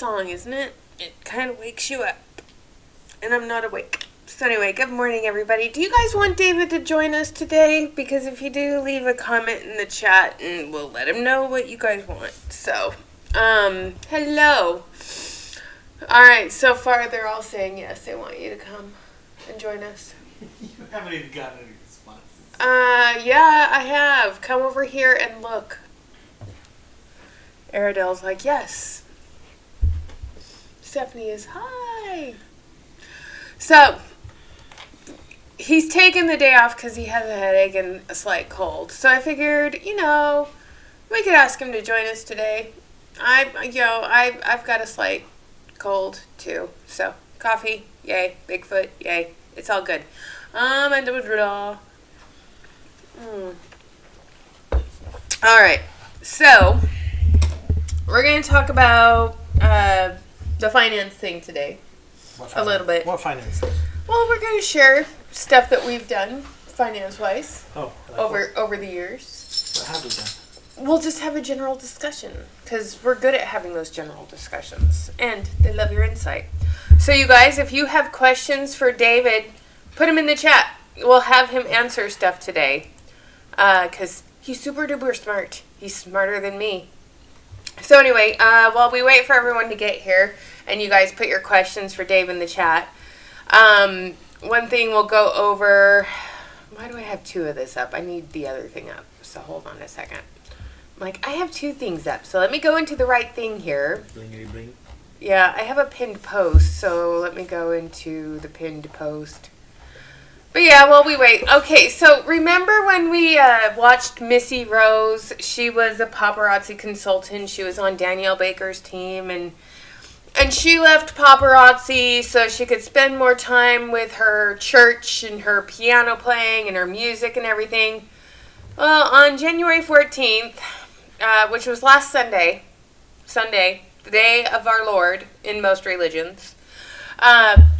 song, isn't it? It kind of wakes you up. And I'm not awake. So anyway, good morning, everybody. Do you guys want David to join us today? Because if you do, leave a comment in the chat and we'll let him know what you guys want. So, hello. All right, so far they're all saying yes, they want you to come and join us. You haven't even gotten any responses. Yeah, I have. Come over here and look. Aridel's like, yes. Stephanie is, hi. So, he's taking the day off because he has a headache and a slight cold. So I figured, we could ask him to join us today. I've got a slight cold too. So, coffee, yay. Bigfoot, yay. It's all good. And all right. So, we're going to talk about the finance thing today. A little bit. What finance? Well, we're going to share stuff that we've done finance-wise over the years. What have we done? We'll just have a general discussion because we're good at having those general discussions, and they love your insight. So, you guys, if you have questions for David, put them in the chat. We'll have him answer stuff today because he's super duper smart. He's smarter than me. So anyway, while we wait for everyone to get here and you guys put your questions for Dave in the chat, one thing we'll go over. Why do I have two of this up? I need the other thing up. So hold on a second. I have two things up. So let me go into the right thing here. Blingity bling. Yeah, I have a pinned post. So let me go into the pinned post. But yeah, while we wait. Okay, so remember when we watched Missy Rose? She was a paparazzi consultant. She was on Danielle Baker's team. And she left paparazzi so she could spend more time with her church and her piano playing and her music and everything. Well, on January 14th, which was last Sunday, the day of our Lord in most religions,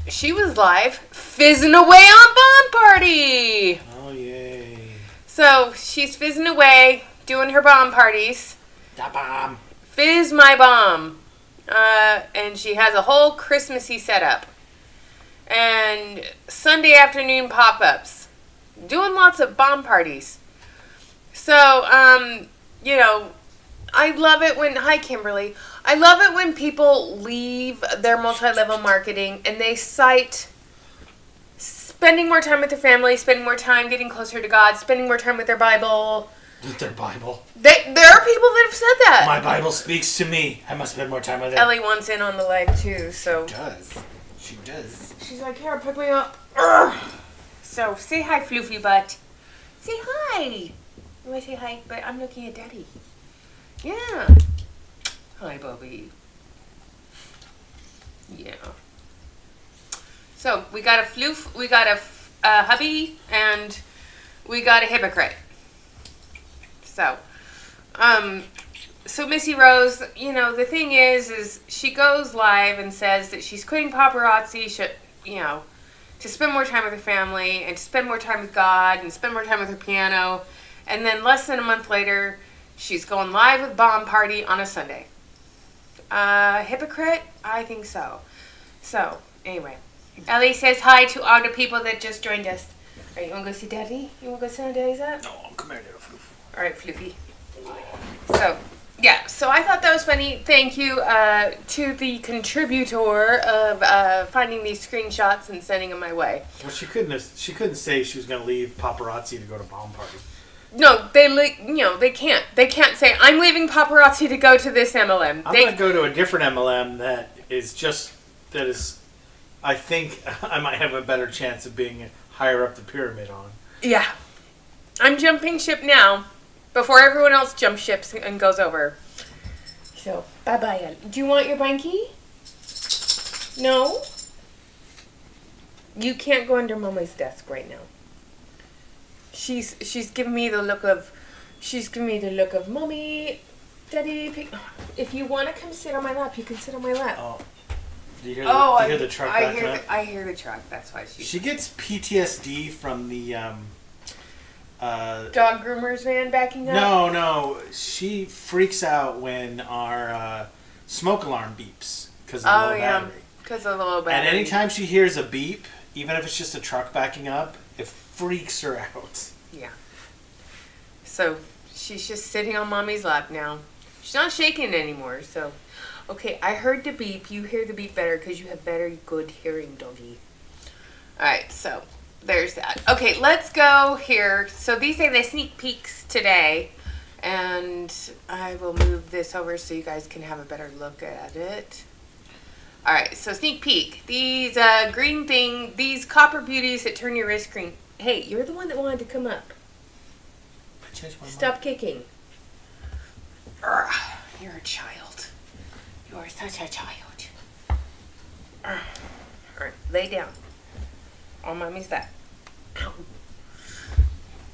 she was live fizzing away on Bomb Party. Oh, yay. So she's fizzing away, doing her bomb parties. Da bomb. Fizz my bomb. And she has a whole Christmassy setup. And Sunday afternoon pop-ups. Doing lots of bomb parties. So, I love it when... Hi, Kimberly. I love it when people leave their multi-level marketing and they cite spending more time with their family, spending more time getting closer to God, spending more time with their Bible. With their Bible? There are people that have said that. My Bible speaks to me. I must spend more time with it. Ellie wants in on the live too, so... She does. She's like, here, pick me up. Urgh. So, say hi, floofy butt. Say hi. You want to say hi? But I'm looking at Daddy. Yeah. Hi, Bobby. Yeah. So, we got a floof, we got a hubby, and we got a hypocrite. So, so Missy Rose, the thing is she goes live and says that she's quitting paparazzi, to spend more time with her family, and to spend more time with God, and spend more time with her piano, and then less than a month later, she's going live with Bomb Party on a Sunday. Hypocrite? I think so. So, anyway. Ellie says hi to all the people that just joined us. Alright, you want to go see Daddy? You want to go sit on Daddy's lap? No, come here, little floof. Alright, Floofy. So, yeah. So, I thought that was funny. Thank you to the contributor of finding these screenshots and sending them my way. Well, she couldn't say she was going to leave paparazzi to go to Bomb Party. No, they can't. They can't say, I'm leaving paparazzi to go to this MLM. I'm going to go to a different MLM that is, I think I might have a better chance of being higher up the pyramid on. Yeah. I'm jumping ship now, before everyone else jumps ships and goes over. So, bye-bye. Do you want your binky? No? You can't go under Mama's desk right now. She's giving me the look of, Mommy, Daddy, if you want to come sit on my lap, you can sit on my lap. Oh. Do you hear the truck backing up? I hear the truck, that's why she gets PTSD from the, dog groomer's van backing up? No, she freaks out when our, smoke alarm beeps. because of the low battery. Because of the low battery. And anytime she hears a beep, even if it's just a truck backing up, it freaks her out. Yeah. So she's just sitting on mommy's lap now. She's not shaking anymore, so. Okay, I heard the beep. You hear the beep better because you have very good hearing, doggy. Alright, so there's that. Okay, let's go here. So these are the sneak peeks today. And I will move this over so you guys can have a better look at it. Alright, so sneak peek. These green thing, these copper beauties that turn your wrist green. Hey, you're the one that wanted to come up. Stop kicking. Urgh, you're a child. You are such a child. Alright, lay down. On mommy's lap.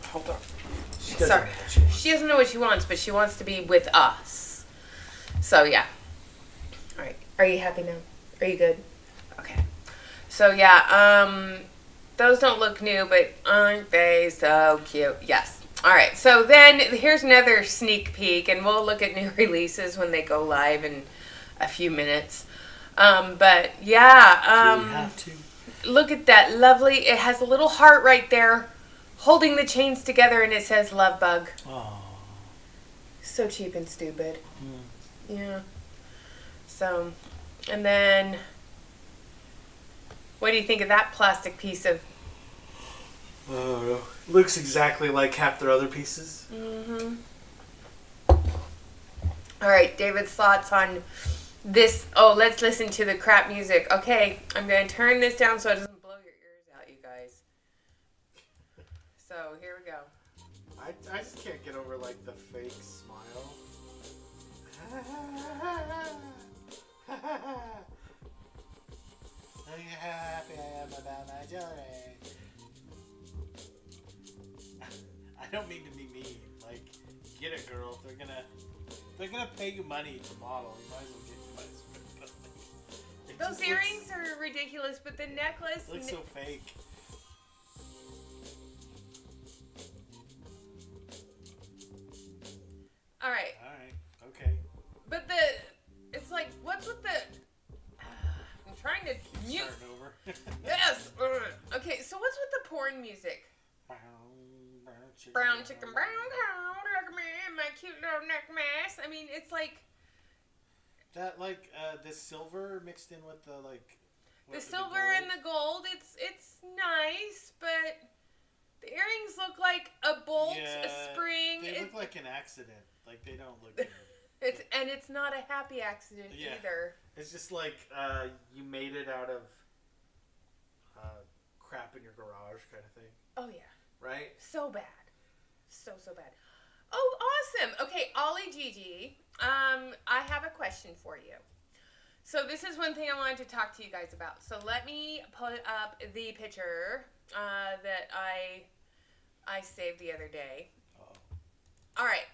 Hold on. Sorry. She doesn't know what she wants, but she wants to be with us. So, yeah. Alright. Are you happy now? Are you good? Okay. So, yeah. Those don't look new, but aren't they so cute? Yes. Alright. So, then here's another sneak peek, and we'll look at new releases when they go live in a few minutes. But, yeah. You have to. Look at that lovely. It has a little heart right there holding the chains together, and it says Love Bug. Aww. So cheap and stupid. Yeah. So, and then, what do you think of that plastic piece of... Looks exactly like half their other pieces. Mm-hmm. All right, David's thoughts on this. Oh, let's listen to the crap music. Okay, I'm going to turn this down so it doesn't blow your ears out, you guys. So, here we go. I just can't get over, like, the fake smile. Are you happy I am about my children? I don't mean to be mean. Like, get it, girl. If they're gonna pay you money to model, you might as well get money. Those earrings are ridiculous, but the necklace... It looks so fake. All right. Okay. But it's like, what's with the... I'm trying to mute. Starting over. Yes. Okay, so what's with the porn music? Brown chicken, brown cow, look at me and my cute little neck mess. I mean, it's like... That, like, the silver mixed in with the, like... The silver and the gold, it's nice, but the earrings look like a bolt, a spring. They look like an accident. Like, they don't look good. It's not a happy accident either. It's just like you made it out of crap in your garage kind of thing. Oh, yeah. Right? So bad. So bad. Oh, awesome. Okay, Ollie Gigi, I have a question for you. So this is one thing I wanted to talk to you guys about. So let me put up the picture that I saved the other day. All right.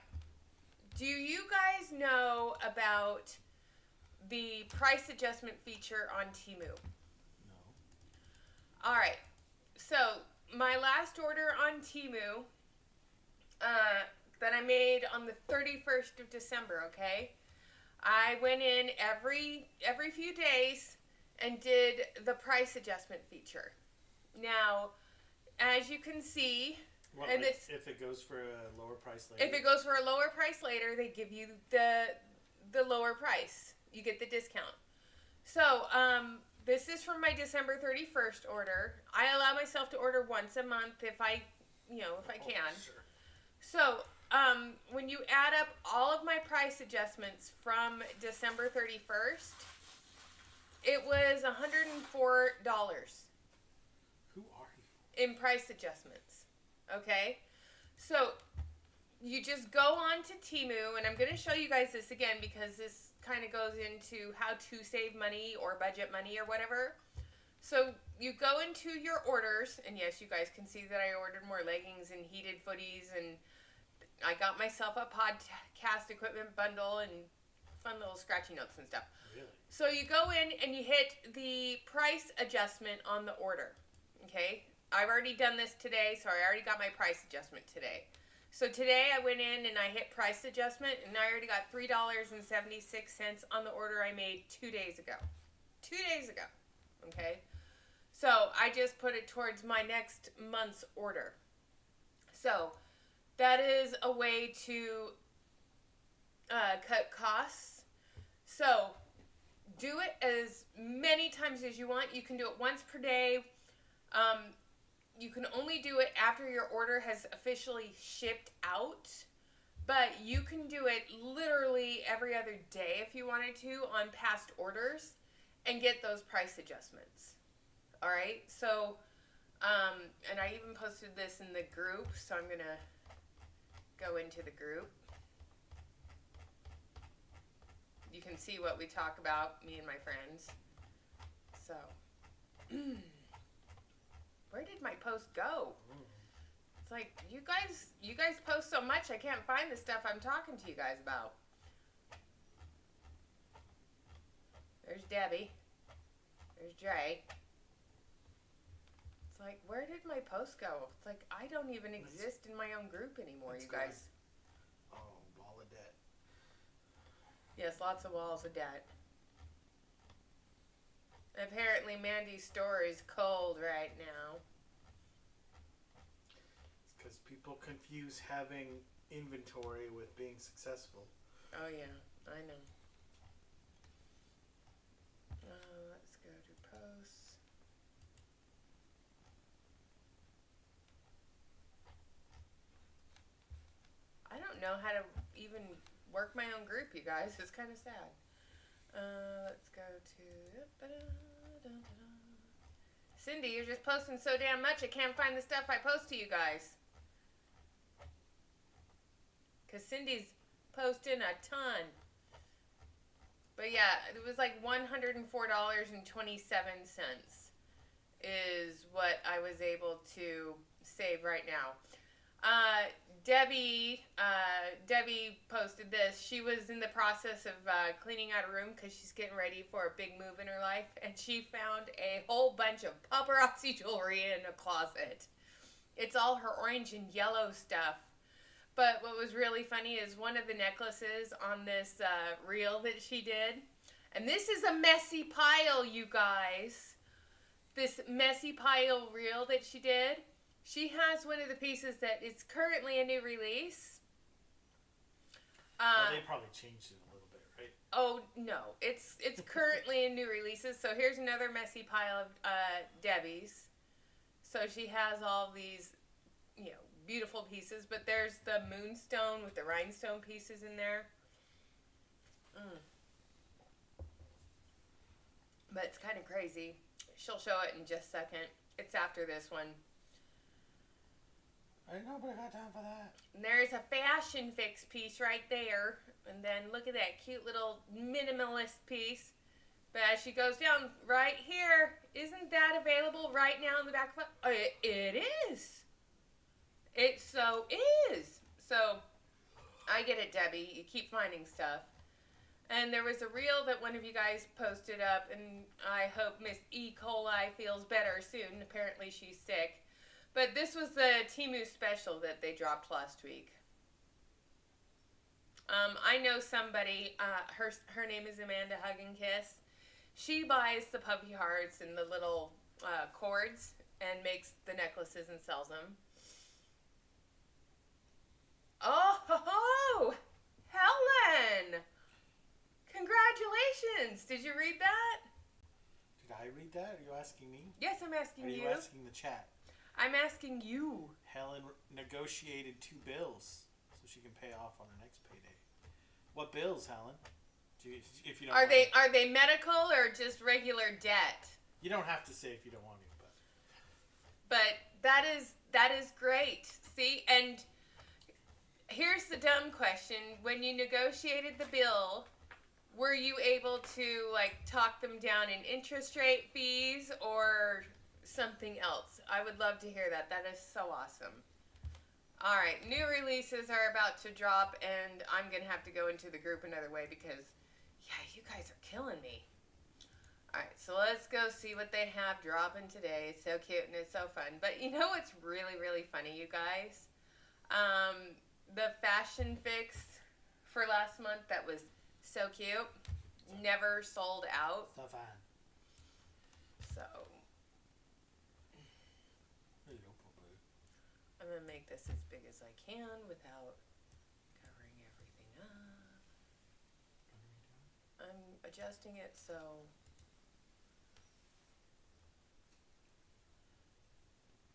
Do you guys know about the price adjustment feature on Temu? No. All right. So my last order on Temu that I made on the 31st of December, okay? I went in every few days and did the price adjustment feature. Now, as you can see... What, and like if it goes for a lower price later? If it goes for a lower price later, they give you the lower price. You get the discount. So, this is from my December 31st order. I allow myself to order once a month if I can. Sure. So, when you add up all of my price adjustments from December 31st, it was $104 Who are you? in price adjustments. Okay? So, you just go on to Temu, and I'm going to show you guys this again because this kind of goes into how to save money or budget money or whatever. So, you go into your orders, and yes, you guys can see that I ordered more leggings and heated footies, and I got myself a podcast equipment bundle and fun little scratchy notes and stuff. Really? So, you go in and you hit the price adjustment on the order. Okay? I've already done this today, so I already got my price adjustment today. So today I went in and I hit price adjustment, and I already got $3.76 on the order I made 2 days ago. 2 days ago. Okay? So I just put it towards my next month's order. So that is a way to cut costs. So do it as many times as you want. You can do it once per day. You can only do it after your order has officially shipped out. But you can do it literally every other day if you wanted to on past orders and get those price adjustments. All right? So, and I even posted this in the group, so I'm going to go into the group. You can see what we talk about, me and my friends. So, where did my post go? It's like, you guys post so much, I can't find the stuff I'm talking to you guys about. There's Debbie. There's Dre. It's like, where did my post go? It's like, I don't even exist in my own group anymore, you guys. Oh, wall of debt. Yes, lots of walls of debt. Apparently Mandy's store is cold right now. It's because people confuse having inventory with being successful. Oh yeah, I know. Let's go to posts. I don't know how to even work my own group, you guys. It's kind of sad. Let's go to... Cindy, you're just posting so damn much I can't find the stuff I post to you guys. Because Cindy's posting a ton. But yeah, it was like $104.27 is what I was able to save right now. Debbie posted this. She was in the process of cleaning out a room because she's getting ready for a big move in her life, and she found a whole bunch of paparazzi jewelry in a closet. It's all her orange and yellow stuff. But what was really funny is one of the necklaces on this reel that she did, and this is a messy pile, you guys. This messy pile reel that she did. She has one of the pieces that is currently a new release. Well, they probably changed it a little bit, right? Oh, no. It's currently in new releases. So here's another messy pile of Debbie's. So she has all these, beautiful pieces. But there's the moonstone with the rhinestone pieces in there. But it's kind of crazy. She'll show it in just a second. It's after this one. Ain't nobody got time for that. And there's a fashion fix piece right there. And then look at that cute little minimalist piece. But as she goes down right here, isn't that available right now in the back of it? It is. It so is. So, I get it, Debbie. You keep finding stuff. And there was a reel that one of you guys posted up, and I hope Miss E. coli feels better soon. Apparently she's sick. But this was the Temu special that they dropped last week. I know somebody, her name is Amanda Hug and Kiss. She buys the puppy hearts and the little cords and makes the necklaces and sells them. Oh, ho, ho! Helen! Congratulations! Did you read that? Did I read that? Are you asking me? Yes, I'm asking you. Are you asking the chat? I'm asking you. Helen negotiated 2 bills so she can pay off on her next payday. What bills, Helen? If you don't Are they medical or just regular debt? You don't have to say if you don't want to, but that is great. See, and here's the dumb question: when you negotiated the bill, were you able to talk them down in interest rate fees or something else? I would love to hear that. That is so awesome. All right, new releases are about to drop, and I'm going to have to go into the group another way because, yeah, you guys are killing me. All right, so let's go see what they have dropping today. It's so cute and it's so fun. But you know what's really, really funny, you guys? The fashion fix for last month that was so cute. Never sold out. So fine. So Hello, Papa. I'm going to make this as big as I can without covering everything up. I'm adjusting it so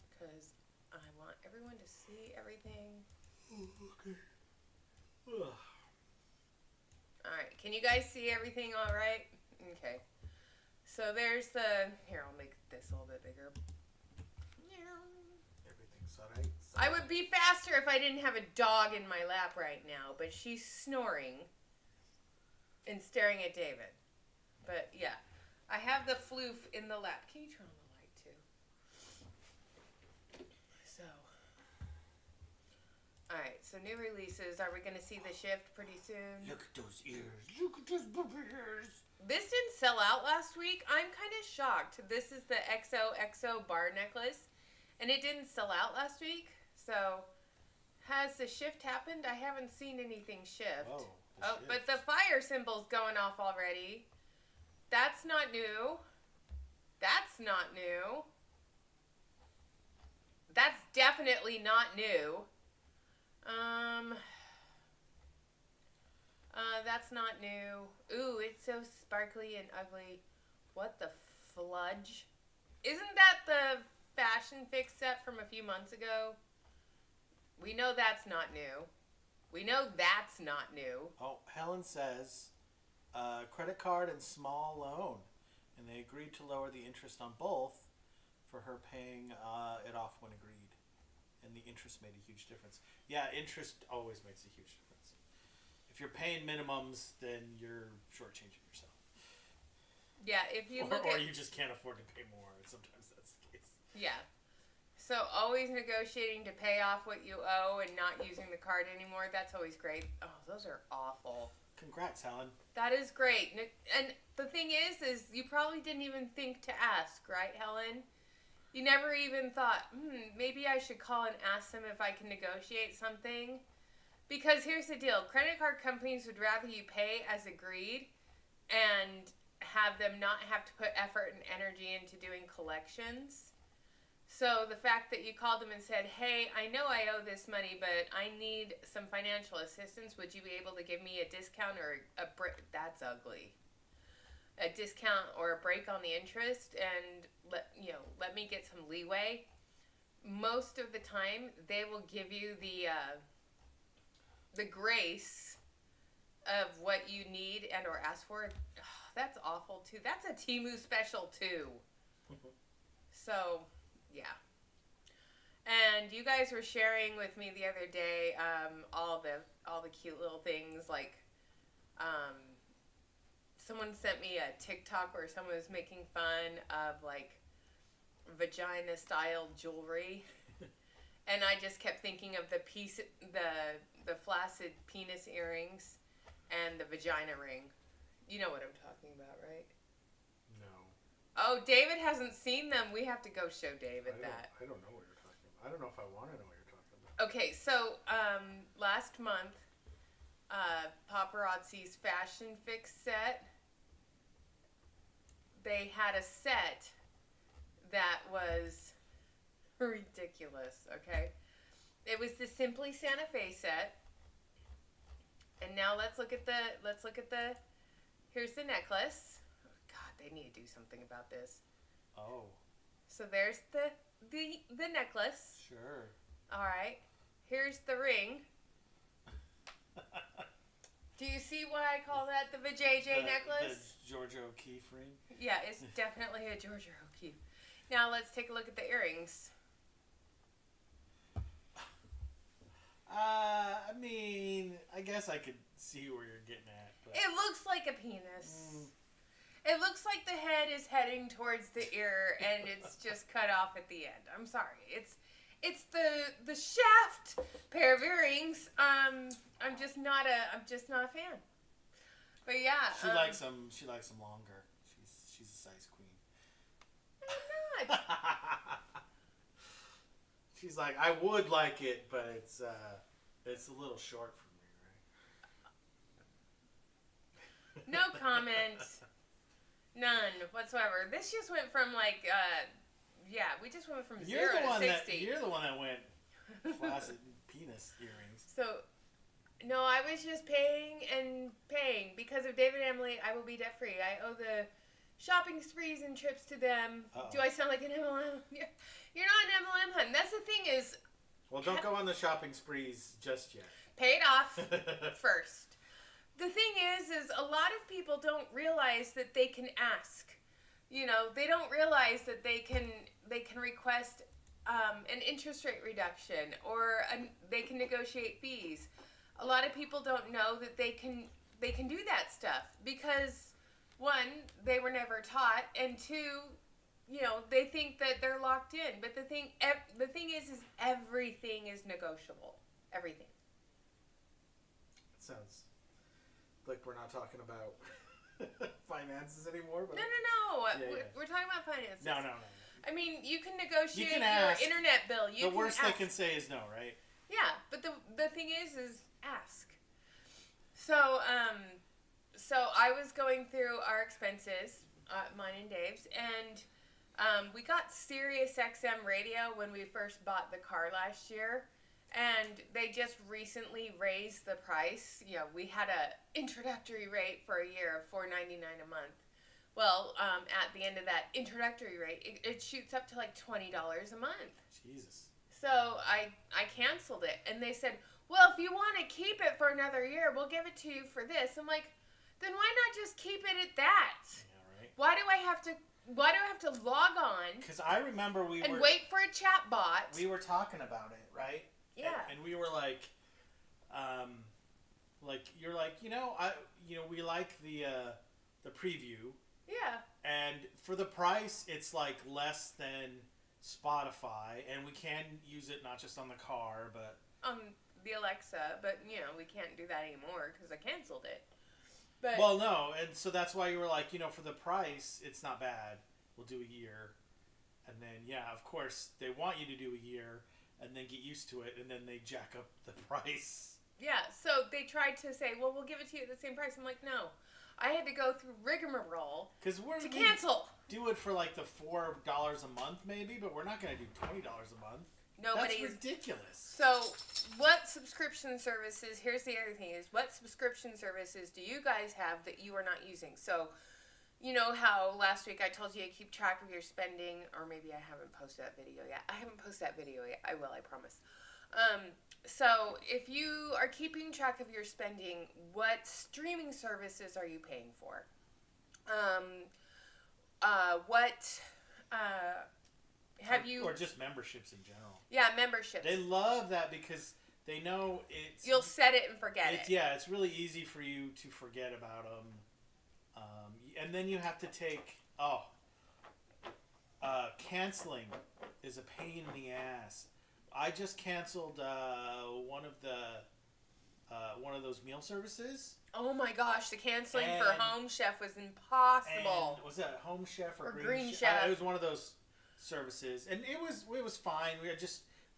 because I want everyone to see everything. Oh, okay. Ugh. Alright, can you guys see everything all right? Okay. So there's the... Here, I'll make this a little bit bigger. Everything's alright. I would be faster if I didn't have a dog in my lap right now, but she's snoring and staring at David. But yeah, I have the floof in the lap. Can you turn on the light too? So... Alright, so new releases. Are we going to see the shift pretty soon? Look at those ears. Look at those puppy ears. This didn't sell out last week. I'm kind of shocked. This is the XOXO bar necklace, and it didn't sell out last week. So, has the shift happened? I haven't seen anything shift. Oh, but the fire symbol's going off already. That's not new. That's not new. That's definitely not new. That's not new. Ooh, it's so sparkly and ugly. What the fludge? Isn't that the fashion fix set from a few months ago? We know that's not new. We know that's not new. Oh, Helen says, credit card and small loan. And they agreed to lower the interest on both for her paying it off when agreed. And the interest made a huge difference. Yeah, interest always makes a huge difference. If you're paying minimums, then you're shortchanging yourself. Yeah, if you or you just can't afford to pay more. Sometimes that's the case. Yeah. So always negotiating to pay off what you owe and not using the card anymore. That's always great. Oh, those are awful. Congrats, Helen. That is great. And the thing is you probably didn't even think to ask, right, Helen? You never even thought, maybe I should call and ask them if I can negotiate something. Because here's the deal. Credit card companies would rather you pay as agreed and have them not have to put effort and energy into doing collections. So the fact that you called them and said, hey, I know I owe this money, but I need some financial assistance. Would you be able to give me a discount or a break? That's ugly. A discount or a break on the interest and let me get some leeway. Most of the time, they will give you the grace of what you need and or ask for. Oh, that's awful too. That's a Temu special too. So, yeah. And you guys were sharing with me the other day all the cute little things like someone sent me a TikTok where someone was making fun of like vagina style jewelry. And I just kept thinking of the flaccid penis earrings and the vagina ring. You know what I'm talking about, right? No. Oh, David hasn't seen them. We have to go show David that. I don't know what you're talking about. I don't know if I want to know what you're talking about. Okay, so last month, Paparazzi's Fashion Fix set, they had a set that was ridiculous, okay? It was the Simply Santa Fe set. And now let's look at the here's the necklace. Oh, God, they need to do something about this. Oh. So there's the necklace. Sure. All right. Here's the ring. Do you see why I call that the VJJ necklace? The Georgia O'Keeffe ring? Yeah, it's definitely a Georgia O'Keeffe. Now let's take a look at the earrings. I mean, I guess I could see where you're getting at. But... It looks like a penis. It looks like the head is heading towards the ear and it's just cut off at the end. I'm sorry. It's the shaft pair of earrings. I'm just not a fan. But yeah, she likes them longer. She's a size queen. I'm not. She's like, I would like it, but it's a little short for me, right? No comment. None whatsoever. This just went from like, we just went from 0 to 60. You're the one that went flaccid penis earrings. So, no, I was just paying because of David and Emily. I will be debt free. I owe the shopping sprees and trips to them. Uh-oh. Do I sound like an MLM? You're not an MLM, hun. That's the thing is. Well, don't go on the shopping sprees just yet. Pay it off first. The thing is a lot of people don't realize that they can ask. You know, they don't realize that they can request an interest rate reduction or they can negotiate fees. A lot of people don't know that they can do that stuff because one, they were never taught, and two, you know, they think that they're locked in. But the thing is everything is negotiable. Everything. It sounds like we're not talking about finances anymore. But No. Yeah. We're talking about finances. No. I mean, you can negotiate You can your ask. internet bill. The worst they can say is no, right? Yeah, but the thing is ask. So I was going through our expenses, mine and Dave's, and we got Sirius XM radio when we first bought the car last year, and they just recently raised the price. You know, we had a introductory rate for a year of $4.99 a month. Well, at the end of that introductory rate, it shoots up to like $20 a month. Jesus. So I canceled it, and they said, well, if you want to keep it for another year, we'll give it to you for this. I'm like, then why not just keep it at that? Yeah, right. Why do I have to log on? Because I remember wait for a chat bot. We were talking about it, right? Yeah. And we were like, you're like, we like the preview. Yeah. And for the price, it's like less than Spotify, and we can use it not just on the car, but On the Alexa, but you know we can't do that anymore because I canceled it. But well, no, and so that's why you were like, for the price, it's not bad. We'll do a year, and then of course they want you to do a year, and then get used to it, and then they jack up the price. Yeah, so they tried to say, well, we'll give it to you at the same price. I'm like, no. I had to go through rigmarole to cancel. Do it for like the $4 a month maybe, but we're not going to do $20 a month. That's ridiculous. So what subscription services, here's the other thing, is what subscription services do you guys have that you are not using? So you know how last week I told you to keep track of your spending, or maybe I haven't posted that video yet. I haven't posted that video yet. I will, I promise. So if you are keeping track of your spending, what streaming services are you paying for? Have you... Or just memberships in general. Yeah, memberships. They love that because they know it's... You'll set it and forget it. Yeah, it's really easy for you to forget about them. And then you have to take... canceling is a pain in the ass. I just canceled one of those meal services. Oh my gosh, the canceling for Home Chef was impossible. And was that Home Chef or Green Chef? It was one of those services, and it was fine.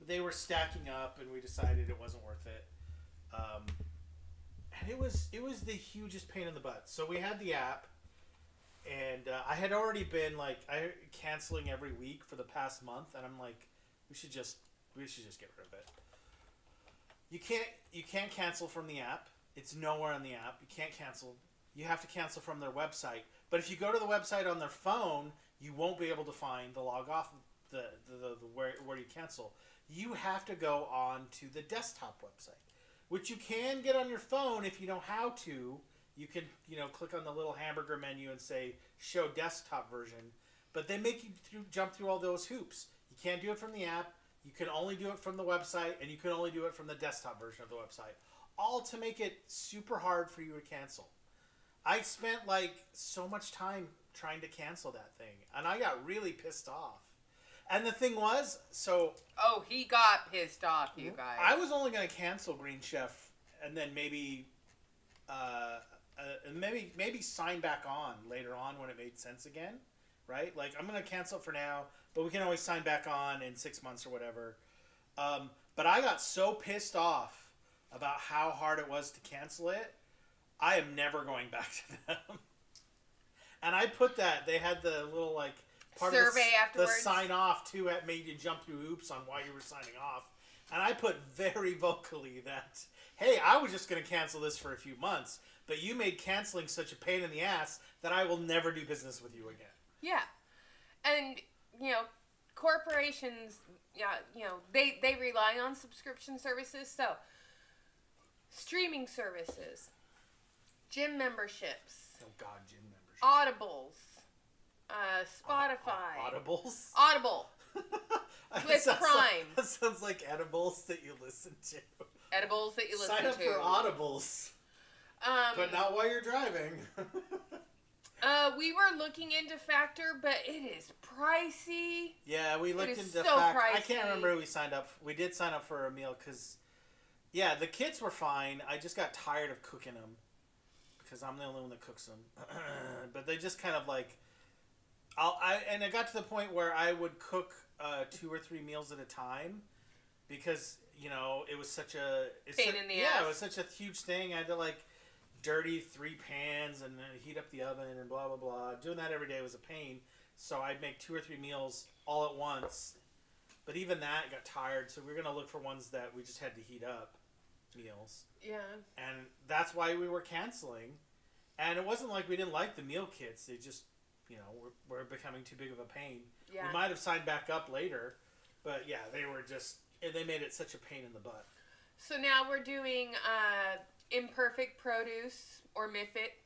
They were stacking up, and we decided it wasn't worth it. And it was the hugest pain in the butt. So we had the app, and I had already been canceling every week for the past month, and I'm like, we should just get rid of it. You can't cancel from the app. It's nowhere on the app. You can't cancel. You have to cancel from their website. But if you go to the website on their phone, you won't be able to find the log off the where you cancel. You have to go on to the desktop website, which you can get on your phone if you know how to. You can click on the little hamburger menu and say show desktop version, but they make you jump through all those hoops. You can't do it from the app. You can only do it from the website, and you can only do it from the desktop version of the website. All to make it super hard for you to cancel. I spent so much time trying to cancel that thing, and I got really pissed off. And the thing was, Oh, he got pissed off, you guys. I was only going to cancel Green Chef, and then maybe sign back on later on when it made sense again. Right? I'm going to cancel it for now, but we can always sign back on in 6 months or whatever. But I got so pissed off about how hard it was to cancel it. I am never going back to them. And I put that. They had the little like part survey of the afterwards. sign off too. That made you jump through hoops on why you were signing off. And I put very vocally that, hey, I was just going to cancel this for a few months, but you made canceling such a pain in the ass that I will never do business with you again. Yeah, and corporations, they rely on subscription services. So, streaming services, gym memberships. Oh God, gym membership. Audibles, Spotify. Audibles? Audible. With Prime. That sounds like edibles that you listen to. Edibles that you listen to. Sign up for Audibles. But not while you're driving. We were looking into Factor, but it is pricey. Yeah, we looked into so Factor. pricey. I can't remember who we signed up. We did sign up for a meal because, yeah, the kids were fine. I just got tired of cooking them because I'm the only one that cooks them. But they just kind of like, and it got to the point where I would cook 2 or 3 meals at a time because it was such a pain in the ass. Yeah, it was such a huge thing. I had to like dirty 3 pans and then heat up the oven and blah blah blah. Doing that every day was a pain. So I'd make 2 or 3 meals all at once. But even that got tired. So we were gonna look for ones that we just had to heat up meals. Yeah. And that's why we were canceling. And it wasn't like we didn't like the meal kits. They just were becoming too big of a pain. Yeah. We might have signed back up later, but yeah, they made it such a pain in the butt. So now we're doing Imperfect Produce or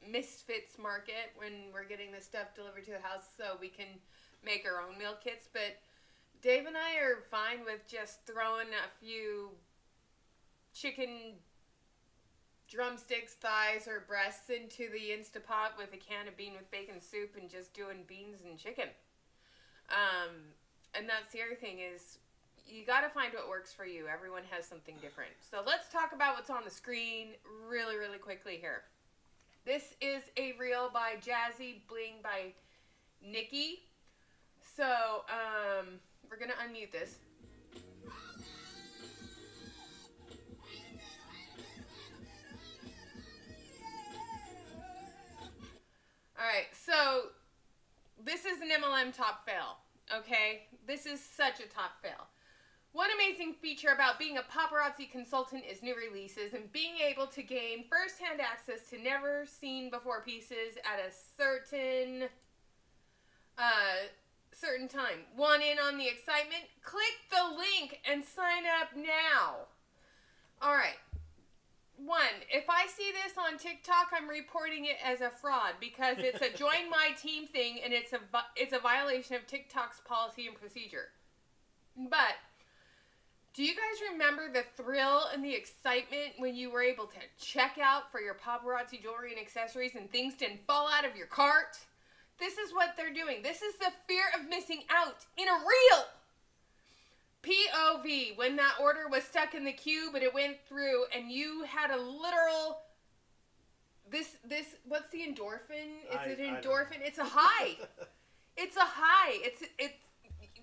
Misfits Market when we're getting the stuff delivered to the house so we can make our own meal kits. But Dave and I are fine with just throwing a few chicken drumsticks, thighs, or breasts into the Instapot with a can of bean with bacon soup and just doing beans and chicken. And that's the other thing is you got to find what works for you. Everyone has something different. So let's talk about what's on the screen really, really quickly here. This is a reel by Jazzy, Bling by Nikki. So we're going to unmute this. Alright, so this is an MLM top fail, okay? This is such a top fail. One amazing feature about being a paparazzi consultant is new releases and being able to gain first-hand access to never-seen-before pieces at a certain time. Want in on the excitement? Click the link and sign up now. Alright. 1, if I see this on TikTok, I'm reporting it as a fraud because it's a join my team thing and it's a violation of TikTok's policy and procedure. But do you guys remember the thrill and the excitement when you were able to check out for your paparazzi jewelry and accessories and things didn't fall out of your cart? This is what they're doing. This is the fear of missing out in a reel. POV, when that order was stuck in the queue, but it went through and you had a literal, what's the endorphin? Is it endorphin? It's a high. It's a high.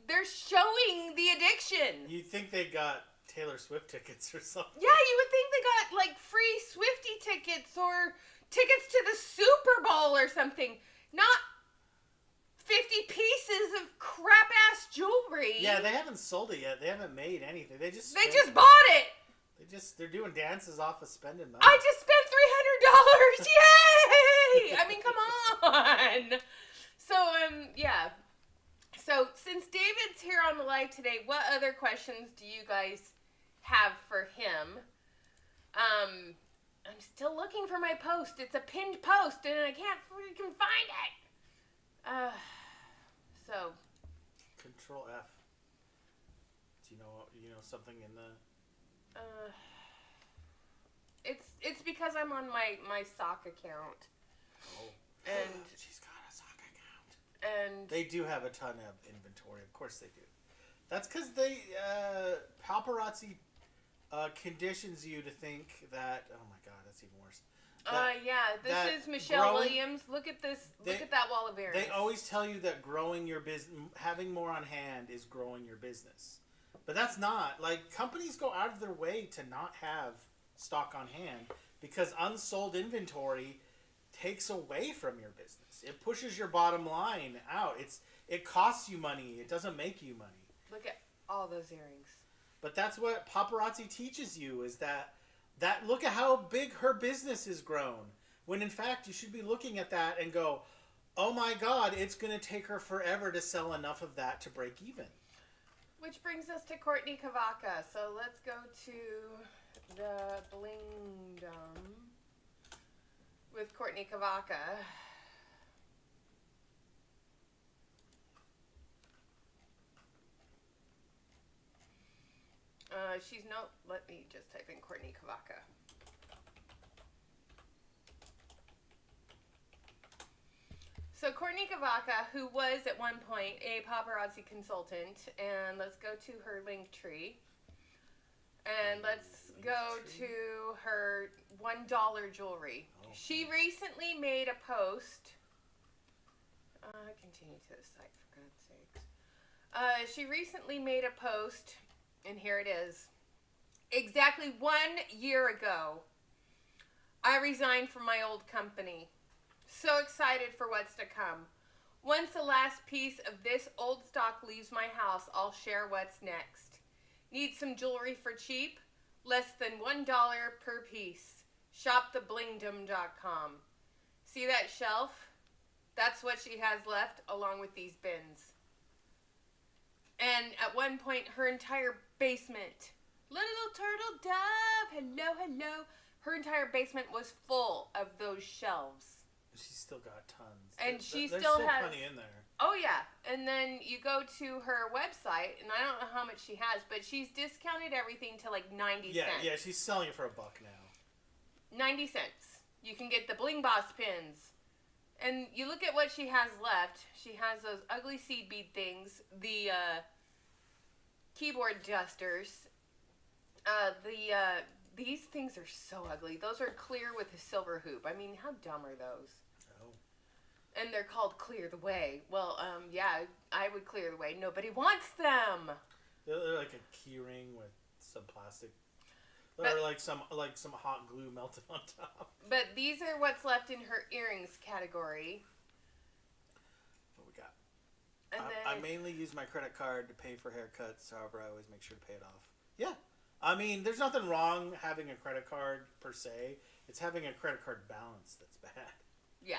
They're showing the addiction. You'd think they got Taylor Swift tickets or something. Yeah, you would think they got like free Swiftie tickets or tickets to the Super Bowl or something. Not 50 pieces of crap ass jewelry. Yeah, they haven't sold it yet. They haven't made anything. They just bought it. They're doing dances off of spending money. I just spent $300. Yay! I mean, come on. So yeah. So since David's here on the live today, what other questions do you guys have for him? I'm still looking for my post. It's a pinned post and I can't freaking find it. So Control F. Do you know something in the it's because I'm on my sock account. Oh. And she's got a sock account. And they do have a ton of inventory. Of course they do. That's because they paparazzi conditions you to think that. Oh my God, that's even worse. This is Michelle Williams. Look at this. Look at that wall of earrings. They always tell you that growing your business, having more on hand, is growing your business. But that's not, like, companies go out of their way to not have stock on hand because unsold inventory takes away from your business. It pushes your bottom line out. It costs you money. It doesn't make you money. Look at all those earrings. But that's what paparazzi teaches you is that look at how big her business has grown. When in fact you should be looking at that and go, oh my God, it's going to take her forever to sell enough of that to break even. Which brings us to Courtney Kavaka. So let's go to the Blingdom with Courtney Kavaka. Let me just type in Courtney Kavaka. So Courtney Kavaka, who was at one point a paparazzi consultant, and let's go to her link tree. And let's go to her $1 jewelry. Oh. She recently made a post. Continue to the site, for God's sakes. She recently made a post, and here it is. Exactly 1 year ago, I resigned from my old company. So excited for what's to come. Once the last piece of this old stock leaves my house, I'll share what's next. Need some jewelry for cheap? Less than $1 per piece. Shoptheblingdom.com. See that shelf? That's what she has left along with these bins. And at one point, her entire basement, little turtle dove, hello, hello. Her entire basement was full of those shelves. She's still got tons. And There's still has plenty in there. Oh yeah, and then you go to her website, and I don't know how much she has, but she's discounted everything to like 90 cents. Yeah, she's selling it for $1 now. 90 cents. You can get the Bling Boss pins. And you look at what she has left. She has those ugly seed bead things, the keyboard dusters. These things are so ugly. Those are clear with a silver hoop. I mean, how dumb are those? Oh. And they're called Clear the Way. Well, yeah, I would clear the way. Nobody wants them. They're like a key ring with some plastic, or like some hot glue melted on top. But these are what's left in her earrings category. What we got? And I mainly use my credit card to pay for haircuts. However, I always make sure to pay it off. Yeah. I mean, there's nothing wrong having a credit card per se. It's having a credit card balance that's bad. Yeah.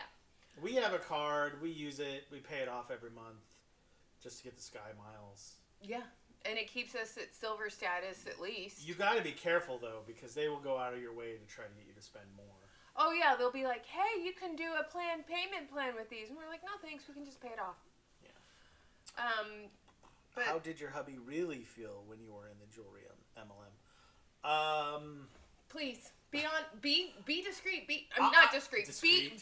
We have a card. We use it. We pay it off every month just to get the Sky Miles. Yeah. And it keeps us at silver status at least. You got to be careful, though, because they will go out of your way to try to get you to spend more. Oh, yeah. They'll be like, hey, you can do a planned payment plan with these. And we're like, no, thanks. We can just pay it off. Yeah. But how did your hubby really feel when you were in the jewelry MLM? Please be discreet. I'm not discreet.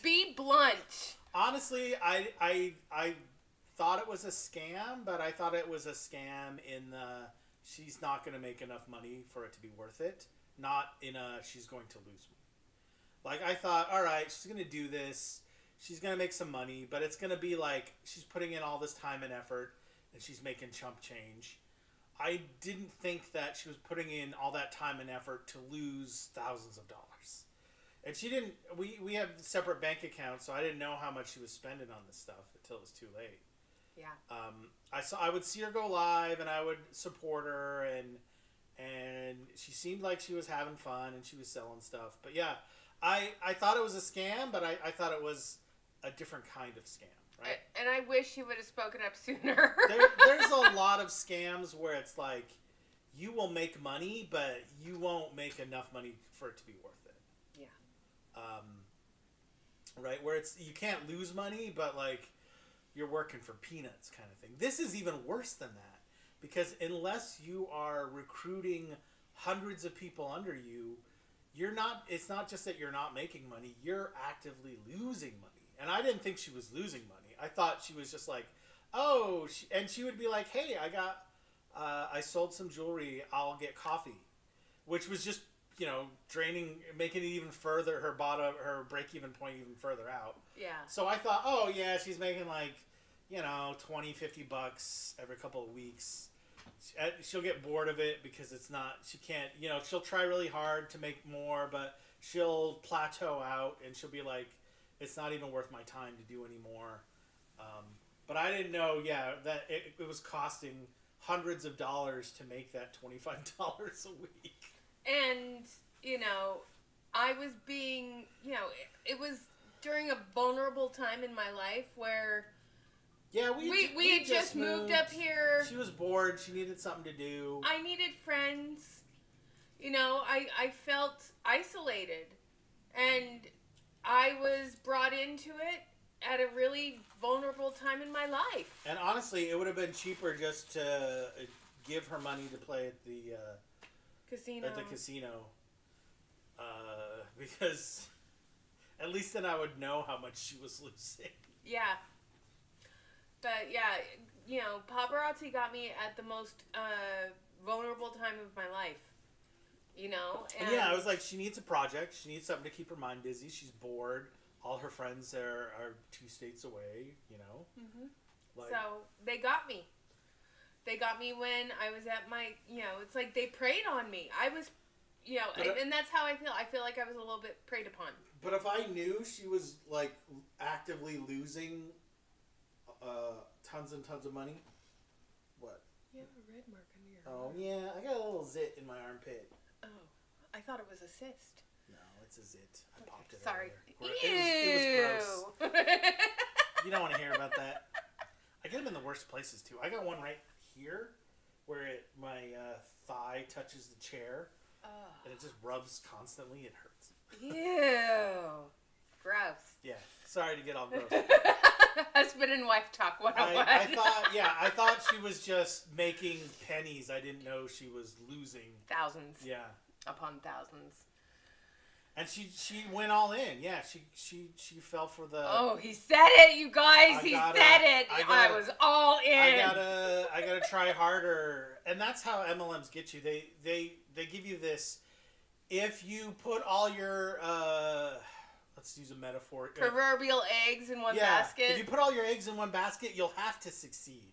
Be blunt. Honestly, I thought it was a scam, but I thought it was a scam in the she's not going to make enough money for it to be worth it. Not in a she's going to lose me. Like I thought, all right, she's going to do this. She's going to make some money, but it's going to be like she's putting in all this time and effort. And she's making chump change. I didn't think that she was putting in all that time and effort to lose thousands of dollars. And she didn't. We have separate bank accounts, so I didn't know how much she was spending on this stuff until it was too late. Yeah. I would see her go live, and I would support her, and she seemed like she was having fun, and she was selling stuff. But yeah, I thought it was a scam, but I thought it was a different kind of scam. Right? And I wish he would have spoken up sooner. There's a lot of scams where it's like you will make money, but you won't make enough money for it to be worth it. Yeah. Right, where it's you can't lose money, but like you're working for peanuts kind of thing. This is even worse than that because unless you are recruiting hundreds of people under you, you're not. It's not just that you're not making money; you're actively losing money. And I didn't think she was losing money. I thought she was just like, oh, and she would be like, hey, I sold some jewelry. I'll get coffee, which was just, draining, making it even further, her break-even point even further out. Yeah. So I thought, oh, yeah, she's making like, $20, $50 every couple of weeks. she'll get bored of it because it's not. She can't. She'll try really hard to make more, but she'll plateau out and she'll be like, "It's not even worth my time to do anymore." But I didn't know. Yeah, that it was costing hundreds of dollars to make that $25 a week. And I was being. It was during a vulnerable time in my life where. Yeah, we had just moved up here. She was bored. She needed something to do. I needed friends. I felt isolated. And I was brought into it at a really vulnerable time in my life. And honestly, it would have been cheaper just to give her money to play at the casino. Because at least then I would know how much she was losing. Yeah. But yeah, paparazzi got me at the most vulnerable time of my life. And yeah, I was like, she needs a project. She needs something to keep her mind busy. She's bored. All her friends are 2 states away. Mm-hmm. So they got me. They got me when I was at my. It's like they preyed on me. I was, and that's how I feel. I feel like I was a little bit preyed upon. But if I knew she was like actively losing. Tons and tons of money. What? You have a red mark under your arm. Oh, yeah. I got a little zit in my armpit. Oh. I thought it was a cyst. No, it's a zit. I popped it. Sorry. It was gross. You don't want to hear about that. I get them in the worst places, too. I got one right here where my thigh touches the chair. Oh. And it just rubs constantly. It hurts. Ew. Gross. Yeah. Sorry to get all gross. Husband and wife talk 101. I thought she was just making pennies. I didn't know she was losing thousands. Yeah. Upon thousands. And she went all in. Yeah, she fell for the. Oh, he said it, you guys. He said it. I was all in. I gotta try harder, and that's how MLMs get you. They give you this. If you put all your let's use a metaphor. Proverbial eggs in one basket. If you put all your eggs in one basket, you'll have to succeed.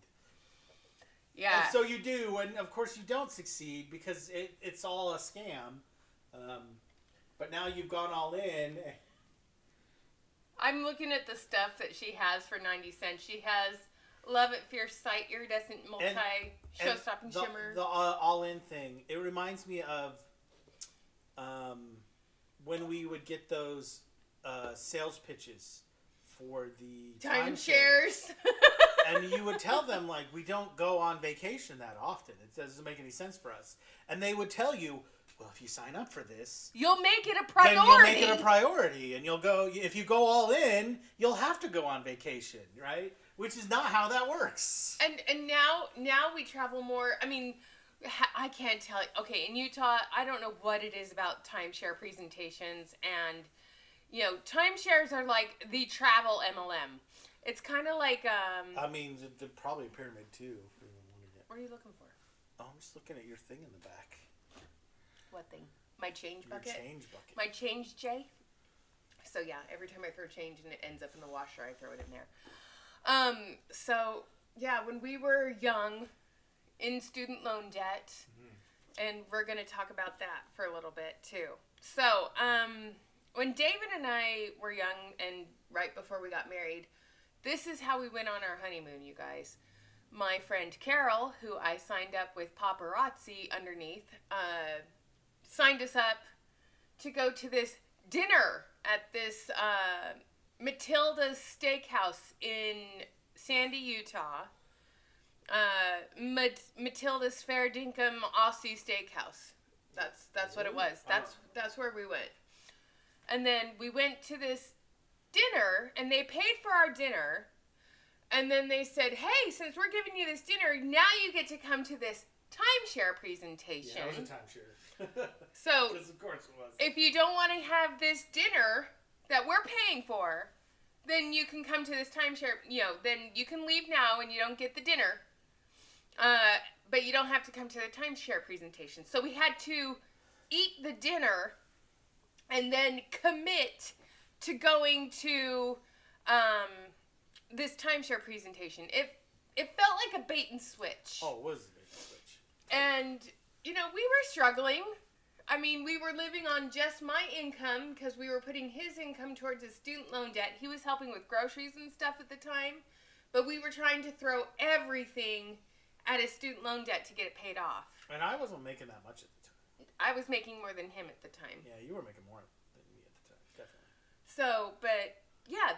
Yeah. And so you do, and of course you don't succeed because it's all a scam. But now you've gone all in. I'm looking at the stuff that she has for 90 cents. She has Love at First Sight, Iridescent Show-Stopping Shimmer. The all-in thing. It reminds me of when we would get those sales pitches for the timeshares. And you would tell them, like, we don't go on vacation that often. It doesn't make any sense for us. And they would tell you, well, if you sign up for this, you'll make it a priority. Then you'll make it a priority. And you'll go, if you go all in, you'll have to go on vacation, right? Which is not how that works. And now we travel more. I mean, I can't tell. Okay, in Utah, I don't know what it is about timeshare presentations. And, timeshares are like the travel MLM. It's kind of like... I mean, they're probably a pyramid, too. If we want to get... What are you looking for? Oh, I'm just looking at your thing in the back. What thing? My change bucket? Your change bucket. My change J? So, yeah, every time I throw change and it ends up in the washer, I throw it in there. So, yeah, when we were young, in student loan debt, and we're going to talk about that for a little bit, too. So, when David and I were young and right before we got married, this is how we went on our honeymoon, you guys. My friend Carol, who I signed up with paparazzi underneath, signed us up to go to this dinner at this Matilda's Steakhouse in Sandy, Utah. Matilda's Fair Dinkum Aussie Steakhouse. That's what it was. That's where we went. And then we went to this dinner, and they paid for our dinner, and then they said, hey, since we're giving you this dinner, now you get to come to this timeshare presentation. Yeah, it was a timeshare. So, of course it was. If you don't want to have this dinner that we're paying for, then you can come to this timeshare, then you can leave now and you don't get the dinner, but you don't have to come to the timeshare presentation. So we had to eat the dinner and then commit to going to this timeshare presentation. It felt like a bait and switch. Oh, it was a bait and switch. And, we were struggling. I mean, we were living on just my income because we were putting his income towards his student loan debt. He was helping with groceries and stuff at the time, but we were trying to throw everything at his student loan debt to get it paid off. And I wasn't making that much at the time. I was making more than him at the time. Yeah, you were making more than me at the time, definitely. So, but yeah,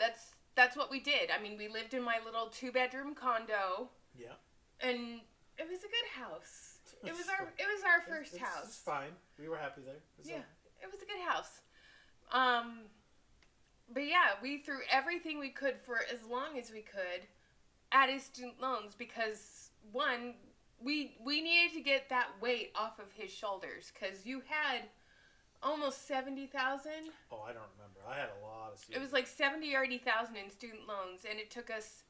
that's what we did. I mean, we lived in my little 2-bedroom condo. Yeah. And it was a good house. It was our first house. It's fine. We were happy there. It was a good house. But yeah, we threw everything we could for as long as we could at his student loans because one, we needed to get that weight off of his shoulders because you had almost 70,000. Oh, I don't remember. I had a lot of students. It was like 70 or 80,000 in student loans, and it took us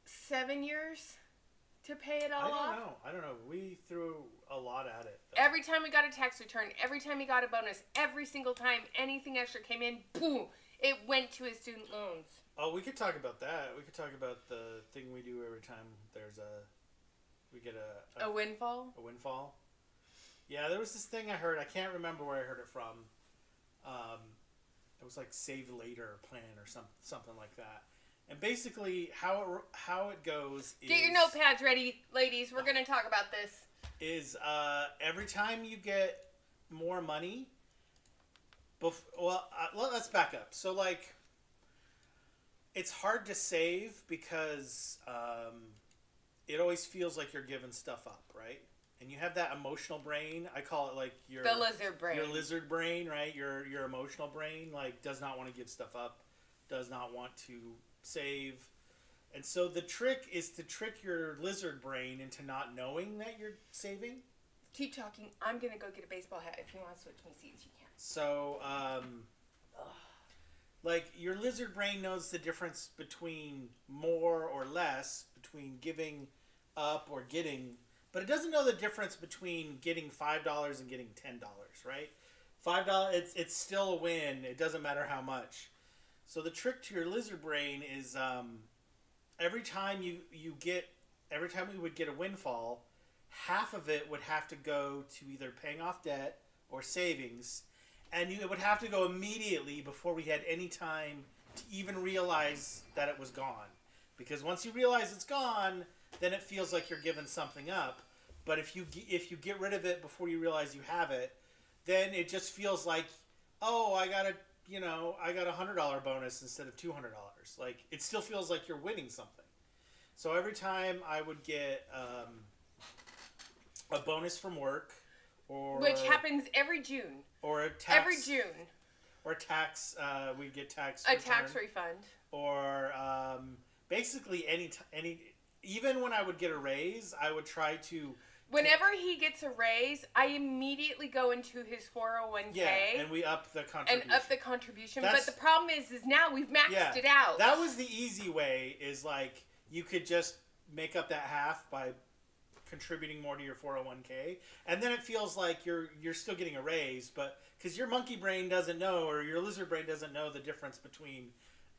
7 years to pay it all off. I don't know. We threw a lot at it, though. Every time we got a tax return, every time he got a bonus, every single time anything extra came in, boom, it went to his student loans. Oh, we could talk about that. We could talk about the thing we do every time we get a windfall. A windfall. Yeah, there was this thing I heard. I can't remember where I heard it from. It was like Save Later plan or something like that. And basically, how it goes is... Get your notepads ready, ladies. We're going to talk about this. Is every time you get more money... let's back up. So, like, it's hard to save because it always feels like you're giving stuff up, right? And you have that emotional brain. I call it, like, the lizard brain. Your lizard brain, right? Your emotional brain, like, does not want to give stuff up, does not want to save. And so the trick is to trick your lizard brain into not knowing that you're saving. Keep talking. I'm going to go get a baseball hat. If you want to switch me seats, you can. So, like, your lizard brain knows the difference between more or less, between giving up or getting, but it doesn't know the difference between getting $5 and getting $10, right? $5, it's still a win. It doesn't matter how much. So the trick to your lizard brain is every time we would get a windfall, half of it would have to go to either paying off debt or savings, and it would have to go immediately before we had any time to even realize that it was gone. Because once you realize it's gone, then it feels like you're giving something up. But if you get rid of it before you realize you have it, then it just feels like, oh, I got a $100 bonus instead of $200. Like, it still feels like you're winning something. So every time I would get a bonus from work, which happens every June, or a tax, every June, or tax, we'd get tax a tax refund, or basically any even when I would get a raise, I would try to. Whenever he gets a raise, I immediately go into his 401k. Yeah, and we up the contribution. But the problem is now we've maxed it out. That was the easy way, is like, you could just make up that half by contributing more to your 401k. And then it feels like you're still getting a raise, but because your monkey brain doesn't know, or your lizard brain doesn't know the difference between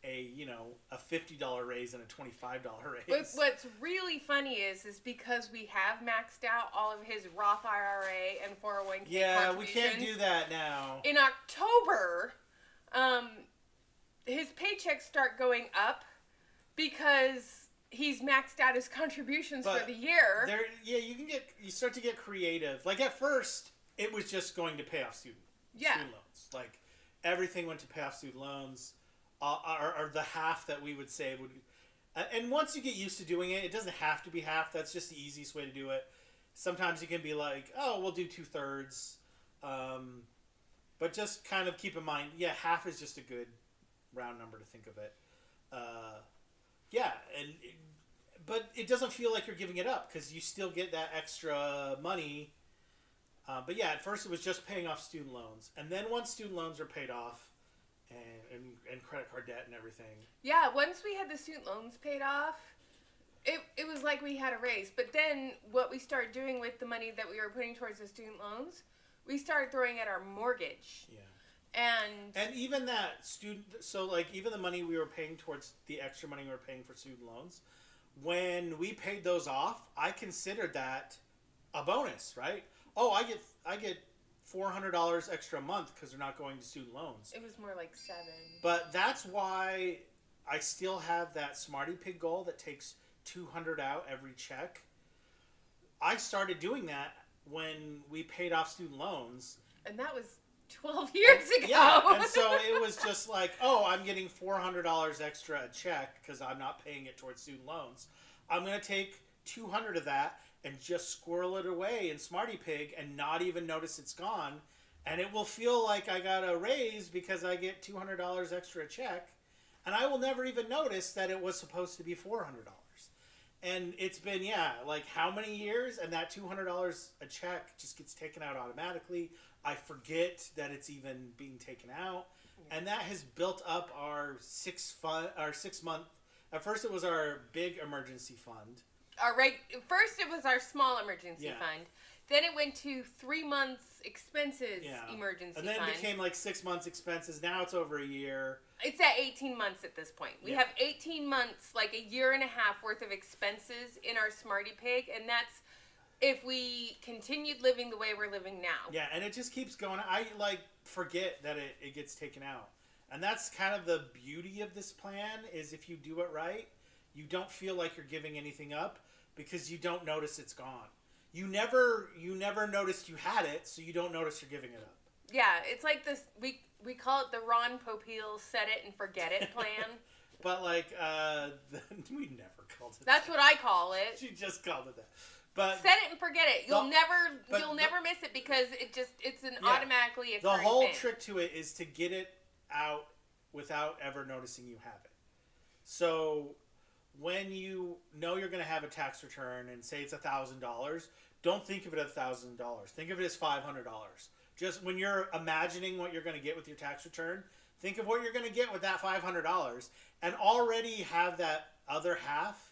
a $50 raise and a $25 raise. What's really funny is because we have maxed out all of his Roth IRA and 401k. Yeah, we can't do that now. In October, his paychecks start going up because he's maxed out his contributions for the year. You start to get creative. Like, at first, it was just going to pay off student loans. Like, everything went to pay off student loans. Or the half that we would say would, and once you get used to doing it, it doesn't have to be half. That's just the easiest way to do it. Sometimes you can be like, oh, we'll do 2/3, but just kind of keep in mind, half is just a good round number to think of it. But it doesn't feel like you're giving it up because you still get that extra money. But at first it was just paying off student loans, and then once student loans are paid off, and credit card debt and everything. Yeah, once we had the student loans paid off, it was like we had a raise. But then what we started doing with the money that we were putting towards the student loans, we started throwing at our mortgage. Yeah. And even that even the money we were paying towards, the extra money we were paying for student loans, when we paid those off, I considered that a bonus, right? Oh, I get $400 extra a month because they're not going to student loans. It was more like 7. But that's why I still have that Smarty Pig goal that takes 200 out every check. I started doing that when we paid off student loans. And that was 12 years ago. Yeah, and so it was just like, oh, I'm getting $400 extra a check because I'm not paying it towards student loans. I'm going to take 200 of that and just squirrel it away in Smarty Pig and not even notice it's gone. And it will feel like I got a raise because I get $200 extra a check. And I will never even notice that it was supposed to be $400. And it's been, like how many years? And that $200 a check just gets taken out automatically. I forget that it's even being taken out. And that has built up our 6 month. At first it was our big emergency fund. First it was our small emergency fund. Then it went to 3 months expenses emergency fund. And then it became like 6 months expenses. Now it's over a year. It's at 18 months at this point. We have 18 months, like a year and a half worth of expenses in our Smarty Pig. And that's if we continued living the way we're living now. Yeah, and it just keeps going. I forget that it gets taken out. And that's kind of the beauty of this plan is if you do it right, you don't feel like you're giving anything up because you don't notice it's gone. You never noticed you had it, so you don't notice you're giving it up. Yeah, it's like this. We call it the Ron Popeil set it and forget it plan. But we never called it. That's what I call it. She just called it that. But set it and forget it. You'll never miss it because it's an automatically occurring The whole thing. trick to it is to get it out without ever noticing you have it. So when you know you're going to have a tax return and say it's $1,000, don't think of it as $1,000. Think of it as $500. Just when you're imagining what you're going to get with your tax return, think of what you're going to get with that $500 and already have that other half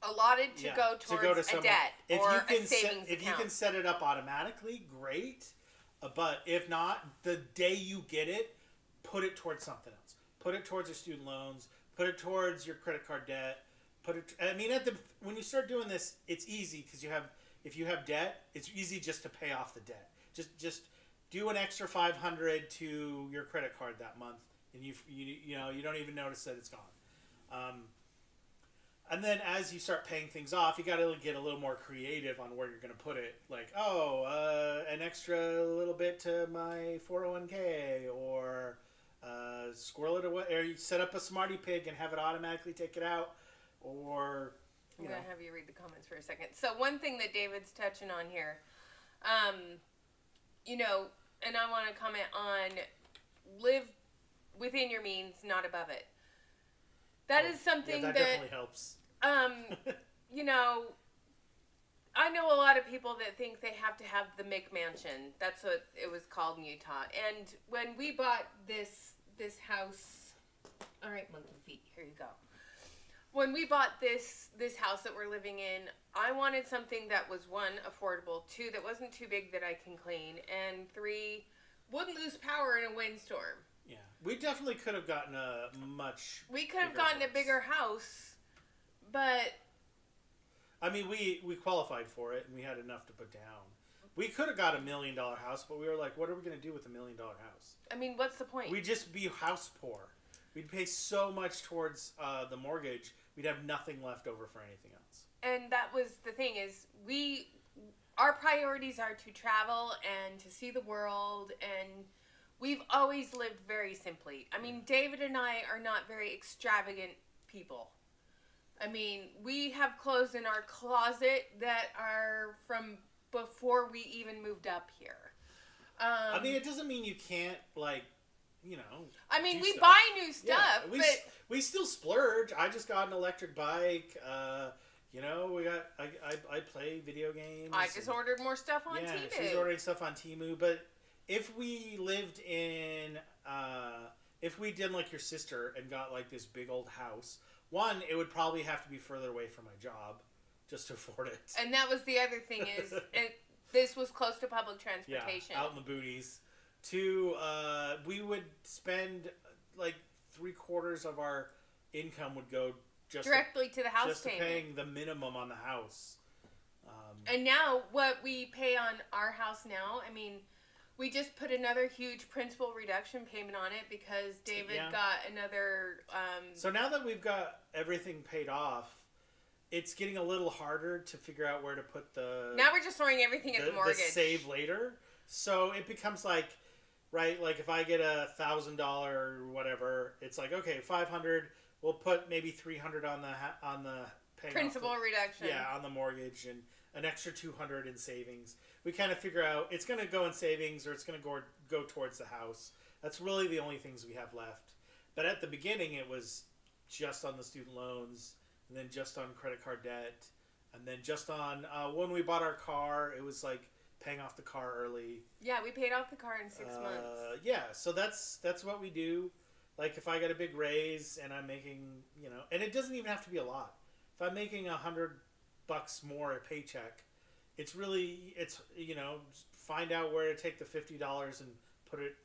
allotted to go towards a debt or a savings account. If you can set it up automatically, great. But if not, the day you get it, put it towards something else. Put it towards your student loans. Put it towards your credit card debt. When you start doing this, it's easy because if you have debt, it's easy just to pay off the debt. Just do an extra $500 to your credit card that month, and you don't even notice that it's gone. And then as you start paying things off, you got to get a little more creative on where you're going to put it. Like, an extra little bit to my 401k, or squirrel it away, or you set up a Smarty Pig and have it automatically take it out, or I'm going to have you read the comments for a second. So one thing that David's touching on here, and I want to comment on live within your means, not above it. That is something that definitely helps. I know a lot of people that think they have to have the McMansion. That's what it was called in Utah. And when we bought this house, all right, monkey feet, here you go. When we bought this house that we're living in, I wanted something that was 1, affordable, 2, that wasn't too big that I can clean, and 3, wouldn't lose power in a windstorm. Yeah, we definitely could have gotten a much. We could have gotten a bigger house, but. I mean, we qualified for it, and we had enough to put down. We could have got $1 million house, but we were like, what are we going to do with $1 million house? I mean, what's the point? We'd just be house poor. We'd pay so much towards the mortgage, we'd have nothing left over for anything else. And that was the thing is our priorities are to travel and to see the world, and we've always lived very simply. I mean, David and I are not very extravagant people. I mean, we have clothes in our closet that are from before we even moved up here. I mean, it doesn't mean you can't, I mean, we stuff. Buy new stuff, yeah, we still splurge. I just got an electric bike. I play video games. I just ordered more stuff on Temu. She's ordering stuff on Temu. But if we lived in, if we did like your sister and got like this big old house, one, it would probably have to be further away from my job just to afford it. And that was the other thing is, this was close to public transportation. Yeah, out in the boonies. 2, we would spend like 3/4 of our income would go just directly to the house just payment. to paying the minimum on the house. And now what we pay on our house now, I mean, we just put another huge principal reduction payment on it because David got another. So now that we've got everything paid off, it's getting a little harder to figure out where to put the. Now we're just throwing everything at the mortgage. The save later. So it becomes like, right, like if I get $1,000 or whatever, it's like, okay, 500. We'll put maybe 300 on the principal reduction. Yeah, on the mortgage, and an extra 200 in savings. We kind of figure out it's going to go in savings or it's going to go towards the house. That's really the only things we have left. But at the beginning, it was just on the student loans, and then just on credit card debt, and then just on when we bought our car, it was like paying off the car early. Yeah, we paid off the car in 6 months. Yeah, so that's what we do. Like if I get a big raise and I'm making, and it doesn't even have to be a lot. If I'm making $100 more a paycheck, it's find out where to take the $50 and put it.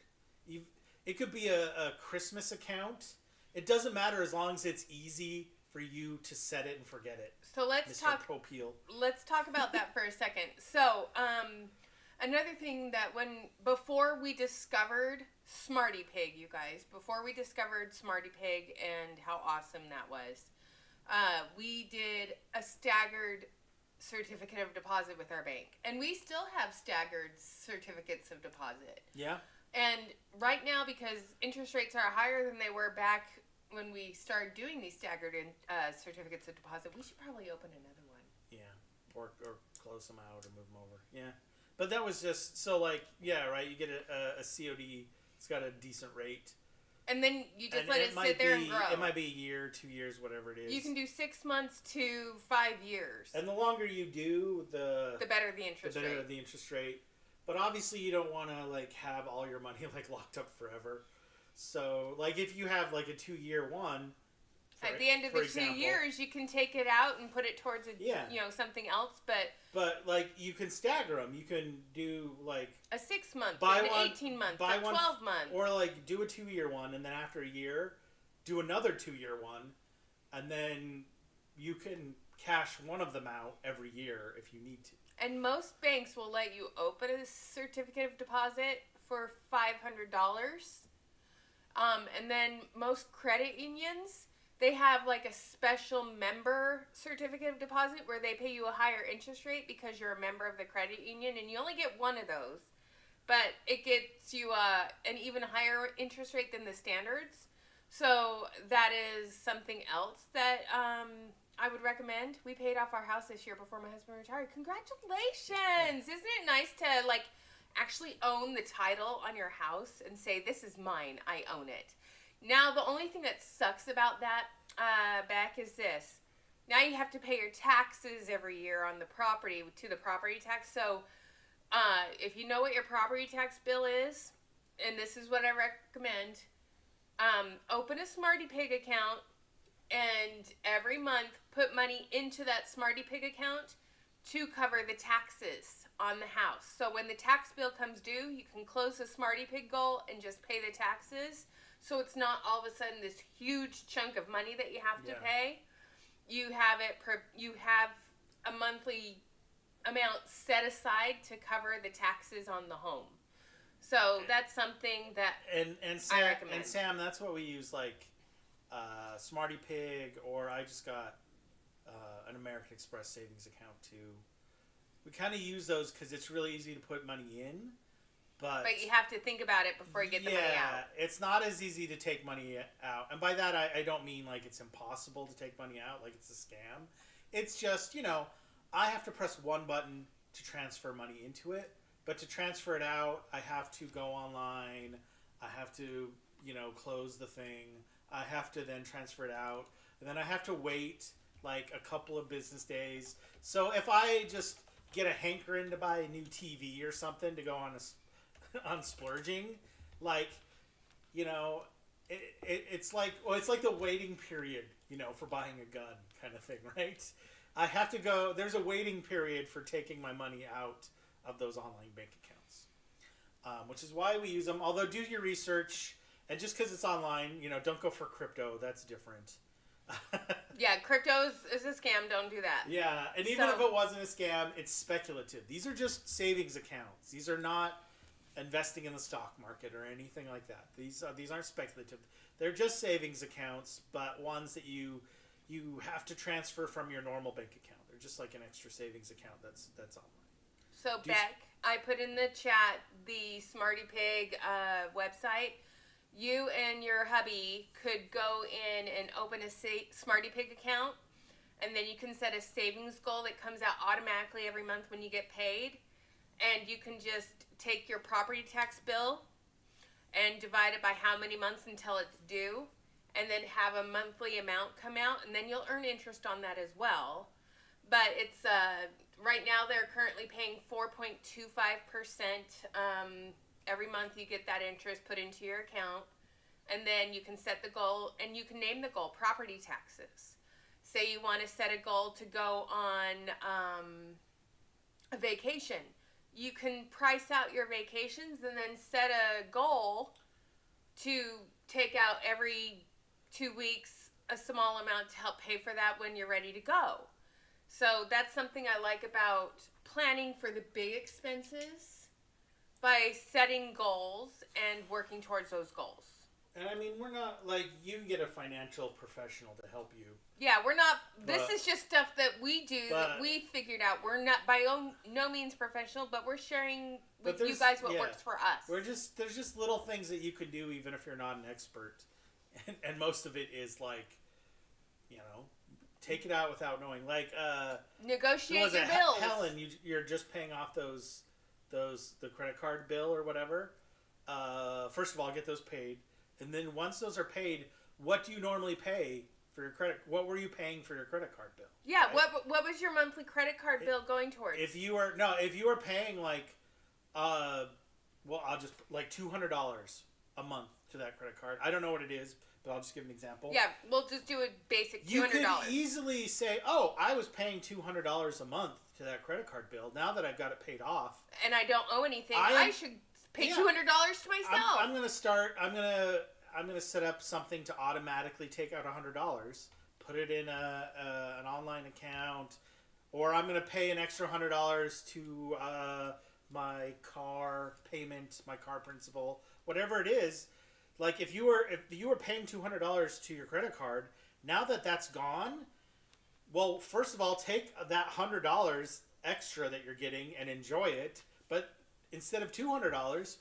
It could be a Christmas account. It doesn't matter as long as it's easy for you to set it and forget it. So let's Mr. Popeil. Let's talk about that for a second. So another thing that before we discovered Smarty Pig, you guys, before we discovered Smarty Pig and how awesome that was, we did a staggered certificate of deposit with our bank. And we still have staggered certificates of deposit. Yeah. And right now, because interest rates are higher than they were back when we started doing these staggered certificates of deposit, we should probably open another one. Yeah. Or close them out or move them over. Yeah. But that was just, so like, yeah, right, you get a COD, it's got a decent rate. And then you just let it sit there and grow. It might be a year, 2 years, whatever it is. You can do 6 months to 5 years. And the longer you do, the better the interest rate. The better the interest rate. But obviously you don't want to like have all your money like locked up forever. So like if you have like a 2-year one, at the end of the 2 years, you can take it out and put it towards something else. But like you can stagger them. You can do like a 6 month, an 18 month, a 12 month, or like do a 2-year one, and then after a year, do another 2-year one, and then you can cash one of them out every year if you need to. And most banks will let you open a certificate of deposit for $500. And then most credit unions, they have like a special member certificate of deposit where they pay you a higher interest rate because you're a member of the credit union, and you only get one of those. But it gets you an even higher interest rate than the standards. So that is something else that I would recommend. We paid off our house this year before my husband retired. Congratulations! Isn't it nice to like actually own the title on your house and say, this is mine, I own it. Now, the only thing that sucks about that, Beck, is this. Now you have to pay your taxes every year on the property, to the property tax. So if you know what your property tax bill is, and this is what I recommend, open a Smarty Pig account, and every month put money into that Smarty Pig account to cover the taxes on the house. So when the tax bill comes due, you can close the Smarty Pig goal and just pay the taxes. So it's not all of a sudden this huge chunk of money that you have to pay. You have a monthly amount set aside to cover the taxes on the home. So that's something that I recommend. And Sam, that's what we use, like Smarty Pig, or I just got an American Express savings account too. We kind of use those because it's really easy to put money in, but you have to think about it before you get the money out. Yeah, it's not as easy to take money out, and by that I don't mean like it's impossible to take money out, like it's a scam. It's just I have to press one button to transfer money into it, but to transfer it out, I have to go online. I have to close the thing. I have to then transfer it out, and then I have to wait like a couple of business days. So if I just get a hankering to buy a new TV or something to go on splurging, like it's like the waiting period for buying a gun kind of thing, right? I have to go. There's a waiting period for taking my money out of those online bank accounts, which is why we use them. Although do your research, and just because it's online, don't go for crypto. That's different. Yeah, crypto is a scam. Don't do that. Yeah, and even if it wasn't a scam, it's speculative. These are just savings accounts. These are not investing in the stock market or anything like that. These aren't speculative. They're just savings accounts, but ones that you have to transfer from your normal bank account. They're just like an extra savings account that's online. So Beck, I put in the chat the Smarty Pig website. You and your hubby could go in and open a Smarty Pig account, and then you can set a savings goal that comes out automatically every month when you get paid. And you can just take your property tax bill and divide it by how many months until it's due, and then have a monthly amount come out, and then you'll earn interest on that as well. But it's right now they're currently paying 4.25%. Every month you get that interest put into your account, and then you can set the goal, and you can name the goal property taxes. Say you want to set a goal to go on a vacation. You can price out your vacations and then set a goal to take out every 2 weeks a small amount to help pay for that when you're ready to go. So that's something I like about planning for the big expenses by setting goals and working towards those goals. And I mean, we're not like you can get a financial professional to help you. Yeah, we're not. This is just stuff that we do that we figured out. We're not by no means professional, but we're sharing with you guys what works for us. There's just little things that you can do even if you're not an expert, and most of it is like, take it out without knowing. Like negotiate your bills. Helen, you're just paying off the credit card bill or whatever. First of all, get those paid. And then once those are paid, what do you normally pay for your credit? What were you paying for your credit card bill? Yeah, right? What was your monthly credit card bill going towards? If you were paying like, I'll just like $200 a month to that credit card. I don't know what it is, but I'll just give an example. Yeah, we'll just do a basic $200. You could easily say, "Oh, I was paying $200 a month to that credit card bill. Now that I've got it paid off, and I don't owe anything, I should." Pay $200 to myself. I'm gonna set up something to automatically take out $100, put it in an online account, or I'm gonna pay an extra $100 to my car payment, my car principal, whatever it is. Like if you were paying $200 to your credit card, now that that's gone, well, first of all, take that $100 extra that you're getting and enjoy it, but instead of $200,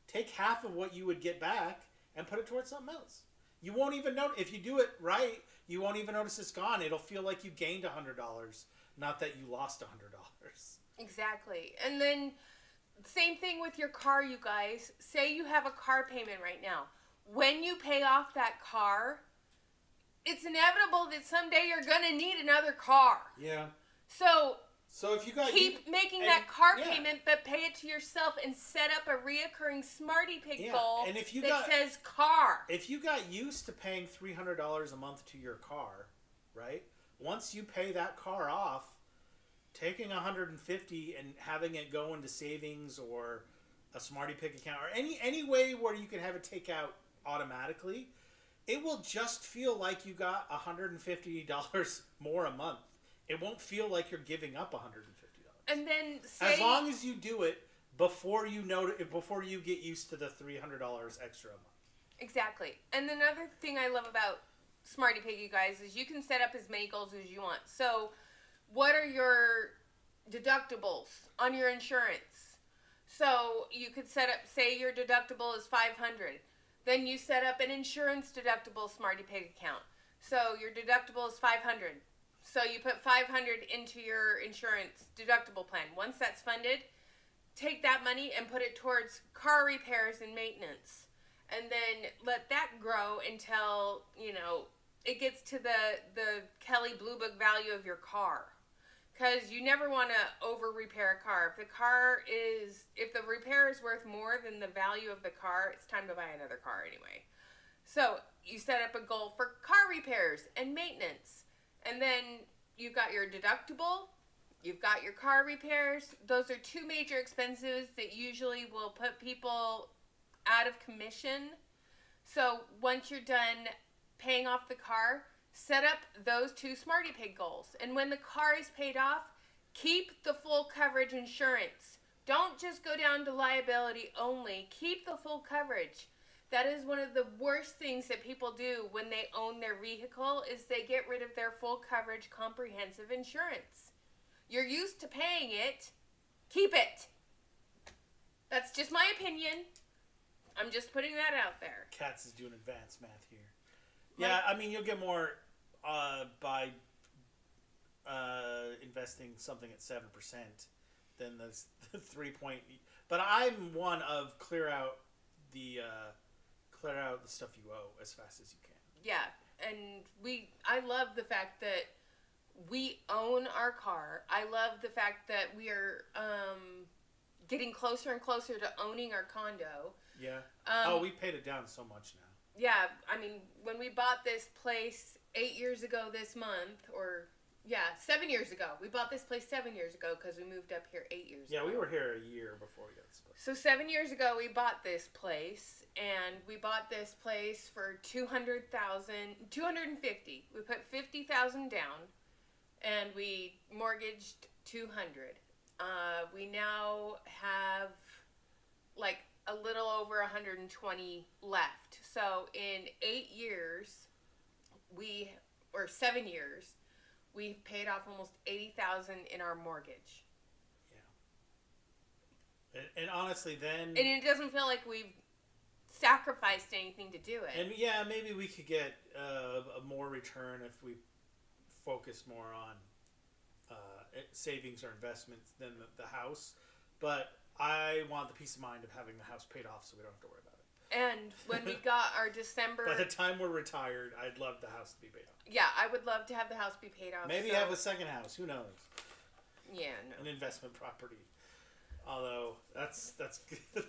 take half of what you would get back and put it towards something else. You won't even know if you do it right. You won't even notice it's gone. It'll feel like you gained $100, not that you lost $100. Exactly. And then same thing with your car, you guys. Say you have a car payment right now. When you pay off that car, it's inevitable that someday you're going to need another car. Yeah. So if you keep making that car payment, but pay it to yourself and set up a reoccurring Smarty Pig goal and if you that says car. If you got used to paying $300 a month to your car, right? Once you pay that car off, taking $150 and having it go into savings or a Smarty Pig account or any way where you can have it take out automatically, it will just feel like you got $150 more a month. It won't feel like you're giving up $150. And then as long as you do it before you get used to the $300 extra a month. Exactly. And another thing I love about Smarty Pig, you guys, is you can set up as many goals as you want. So, what are your deductibles on your insurance? So, you could set up, say your deductible is $500. Then you set up an insurance deductible Smarty Pig account. So, your deductible is $500. So you put $500 into your insurance deductible plan. Once that's funded, take that money and put it towards car repairs and maintenance. And then let that grow until, it gets to the Kelly Blue Book value of your car. Because you never want to over repair a car. If the repair is worth more than the value of the car, it's time to buy another car anyway. So you set up a goal for car repairs and maintenance. And then you've got your deductible, you've got your car repairs. Those are two major expenses that usually will put people out of commission. So once you're done paying off the car, Set up those 2 Smarty Pig goals. And when the car is paid off, keep the full coverage insurance. Don't just go down to liability only. Keep the full coverage. That is one of the worst things that people do when they own their vehicle is they get rid of their full coverage comprehensive insurance. You're used to paying it. Keep it. That's just my opinion. I'm just putting that out there. Katz is doing advanced math here. Yeah, I mean, you'll get more by investing something at 7% than the 3 point. But I'm one of clear out the stuff you owe as fast as you can. Yeah, and I love the fact that we own our car. I love the fact that we are getting closer and closer to owning our condo. Yeah. We paid it down so much now. Yeah, I mean, when we bought this place 8 years ago this month, 7 years ago. We bought this place 7 years ago because we moved up here 8 years ago. Yeah, we were here a year before we got this place. So 7 years ago, we bought this place, and we bought this place for $250,000. We put $50,000 down, and we mortgaged $200,000. We now have like a little over $120,000 left. So in 8 years, 7 years, we've paid off almost $80,000 in our mortgage. Yeah. And honestly, then... And it doesn't feel like we've sacrificed anything to do it. And yeah, maybe we could get a more return if we focus more on savings or investments than the house. But I want the peace of mind of having the house paid off so we don't have to worry about it. And when we got our December... By the time we're retired, I'd love the house to be paid off. Yeah, I would love to have the house be paid off. Maybe have a second house. Who knows? Yeah, no. An investment property. Although, that's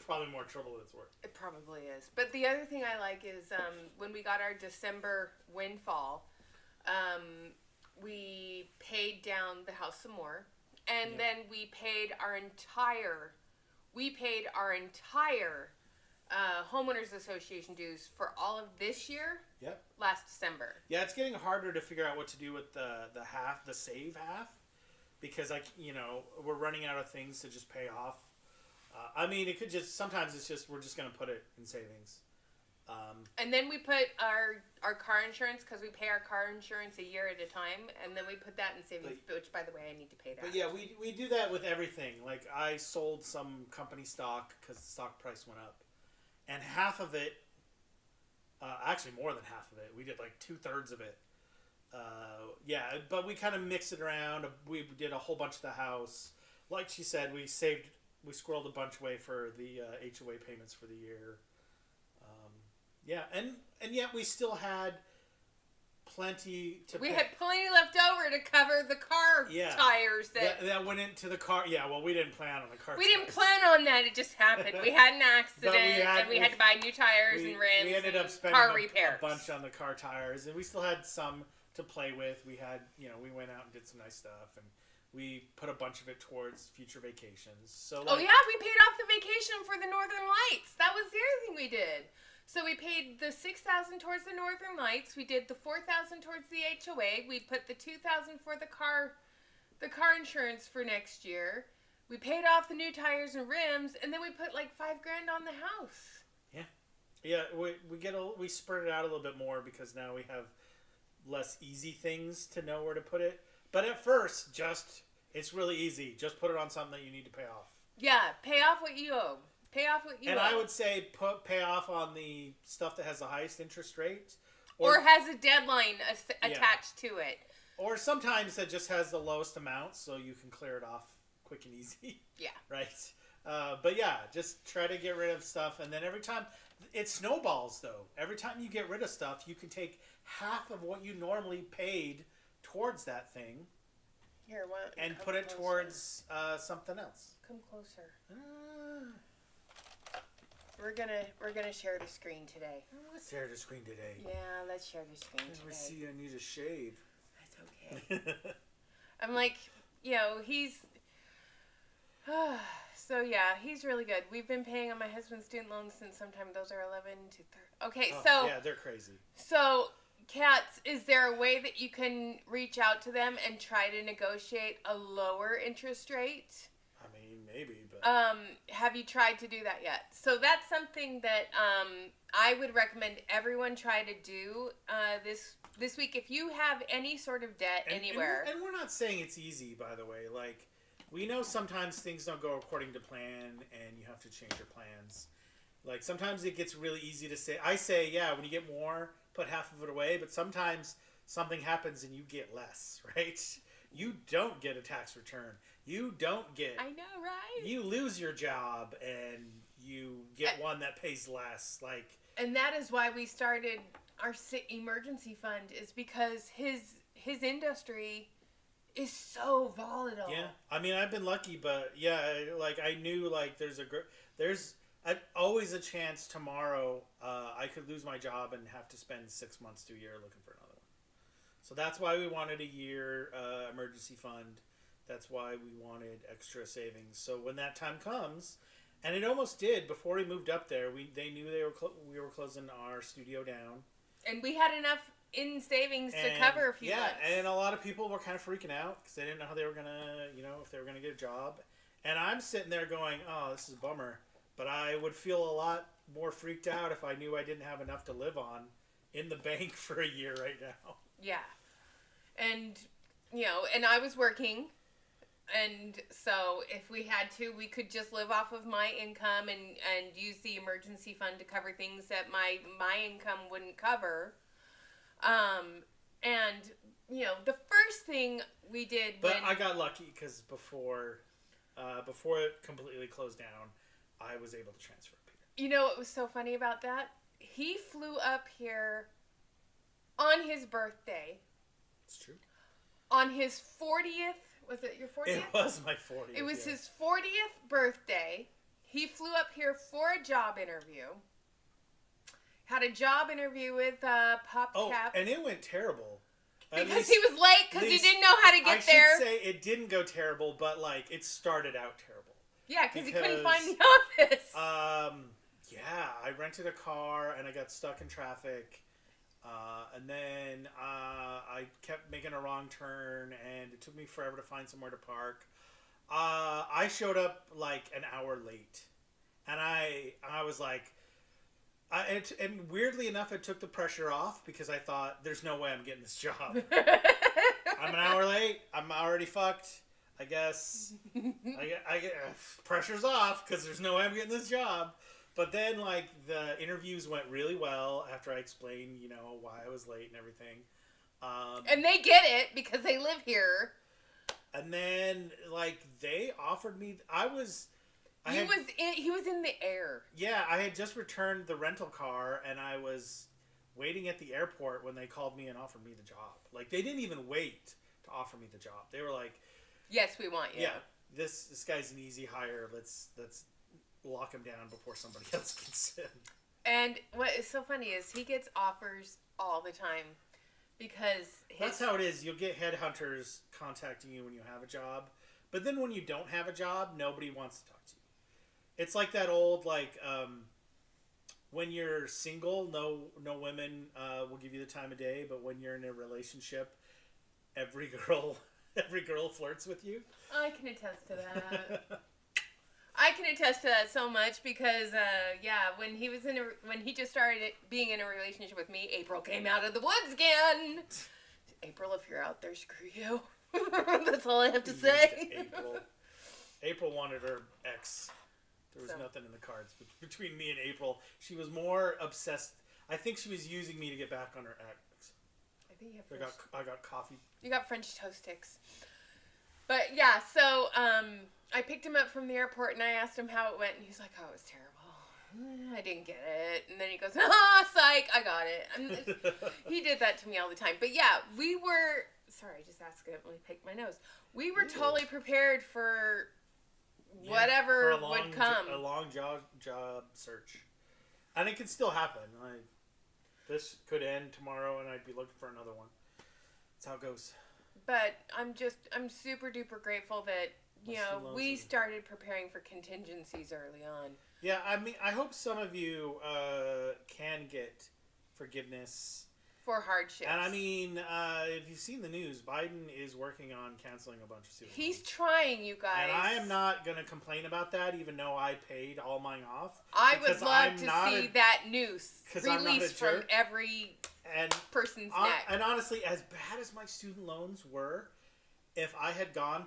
probably more trouble than it's worth. It probably is. But the other thing I like is when we got our December windfall, we paid down the house some more. And then we paid our entire homeowners association dues for all of this year. Yep. Last December. Yeah, it's getting harder to figure out what to do with the save half, because we're running out of things to just pay off. I mean, it could just sometimes it's just we're just gonna put it in savings. And then we put our car insurance, because we pay our car insurance a year at a time, and then we put that in savings, which, by the way, I need to pay that. But yeah, we do that with everything. Like, I sold some company stock because the stock price went up. And half of it, actually more than half of it, we did like 2/3 of it. But we kind of mixed it around. We did a whole bunch of the house. Like she said, we squirreled a bunch away for the HOA payments for the year. And yet we still had plenty to We had plenty left over to cover the car tires that went into the car. Yeah, well, we didn't plan on the car. We didn't plan on that. It just happened. We had an accident, and we had to buy new tires and rims. We ended up spending a bunch on the car tires, and we still had some to play with. We had, we went out and did some nice stuff, and we put a bunch of it towards future vacations. So, we paid off the vacation for the Northern Lights. That was the other thing we did. So we paid the $6,000 towards the Northern Lights. We did the $4,000 towards the HOA. We put the $2,000 for the car insurance for next year. We paid off the new tires and rims, and then we put like $5,000 on the house. Yeah. We spread it out a little bit more because now we have less easy things to know where to put it. But at first, it's really easy. Just put it on something that you need to pay off. Yeah, pay off what you owe. Pay off what you owe. And I would say pay off on the stuff that has the highest interest rate. Or has a deadline attached to it. Or sometimes that just has the lowest amount, so you can clear it off quick and easy. Yeah. Right? But yeah, just try to get rid of stuff. And then every time, it snowballs though. Every time you get rid of stuff, you can take half of what you normally paid towards that thing. Here, what? And put it towards something else. Come closer. We're gonna share the screen today. Let's share the screen today. Yeah, let's share the screen today. We see I need a shave. That's okay. I'm like, he's... So yeah, he's really good. We've been paying on my husband's student loans since sometime. Those are 11 to 30. Okay, yeah, they're crazy. So Cats, is there a way that you can reach out to them and try to negotiate a lower interest rate? I mean, maybe, but Have you tried to do that yet? So that's something that I would recommend everyone try to do this week. If you have any sort of debt anywhere. And we're not saying it's easy, by the way. Like, we know sometimes things don't go according to plan and you have to change your plans. Like, sometimes it gets really easy to say. I say, yeah, when you get more, put half of it away. But sometimes something happens and you get less, right? You don't get a tax return. You don't get... I know, right? You lose your job and you get one that pays less. Like, and that is why we started our emergency fund, is because his industry is so volatile. Yeah. I mean, I've been lucky, but yeah, like, I knew, like, there's always a chance tomorrow I could lose my job and have to spend 6 months to a year looking for another one. So that's why we wanted a year emergency fund. That's why we wanted extra savings. So when that time comes, and it almost did before we moved up there, they knew we were closing our studio down. And we had enough in savings to cover a few months. Yeah, and a lot of people were kind of freaking out because they didn't know how they were going to, if they were going to get a job. And I'm sitting there going, oh, this is a bummer. But I would feel a lot more freaked out if I knew I didn't have enough to live on in the bank for a year right now. Yeah. And, and I was working. And so if we had to, we could just live off of my income and use the emergency fund to cover things that my income wouldn't cover. And, the first thing we did But I got lucky because before it completely closed down, I was able to transfer up here. You know what was so funny about that? He flew up here on his birthday. It's true. On his 40th, was it your 40th? It was my 40th. It was his 40th birthday. He flew up here for a job interview. Had a job interview with PopCap. Oh, and it went terrible. Because he was late because he didn't know how to get there. I should say it didn't go terrible, but, like, it started out terrible. Yeah, because he couldn't find the office. Yeah, I rented a car and I got stuck in traffic. And then I kept making a wrong turn and it took me forever to find somewhere to park. I showed up like an hour late. And I was like... and weirdly enough, it took the pressure off because I thought, there's no way I'm getting this job. I'm an hour late. I'm already fucked. I guess I get pressure's off because there's no way I'm getting this job. But then, like, the interviews went really well after I explained, why I was late and everything. And they get it because they live here. And then, like, they offered me. He was in the air. Yeah, I had just returned the rental car and I was waiting at the airport when they called me and offered me the job. Like, they didn't even wait to offer me the job. They were like, yes, we want you. Yeah, this guy's an easy hire. Let's lock him down before somebody else gets in. And what is so funny is he gets offers all the time because that's how it is. You'll get headhunters contacting you when you have a job, but then when you don't have a job, nobody wants to talk to you. It's like that old, like, when you're single, no women will give you the time of day, but when you're in a relationship, every girl flirts with you. I can attest to that. I can attest to that so much because, when he just started being in a relationship with me, April came out of the woods again. April, if you're out there, screw you. That's all I have to say. April wanted her ex. There was nothing in the cards between me and April. She was more obsessed. I think she was using me to get back on her ex. I think you have I got coffee. You got French toast sticks. But yeah, so I picked him up from the airport and I asked him how it went and he's like, "Oh, it was terrible. I didn't get it." And then he goes, psych, I got it. He did that to me all the time. But yeah, we were... Sorry, I just accidentally picked my nose. We were totally prepared for... whatever would come. A long job search. And it could still happen. This could end tomorrow and I'd be looking for another one. That's how it goes. But I'm super duper grateful that, we started preparing for contingencies early on. Yeah, I mean, I hope some of you can get forgiveness for hardships. And I mean, if you've seen the news, Biden is working on canceling a bunch of student He's loans. trying, you guys. And I am not going to complain about that, even though I paid all mine off. I would love to see that noose released from every person's neck. And honestly, as bad as my student loans were, if I had done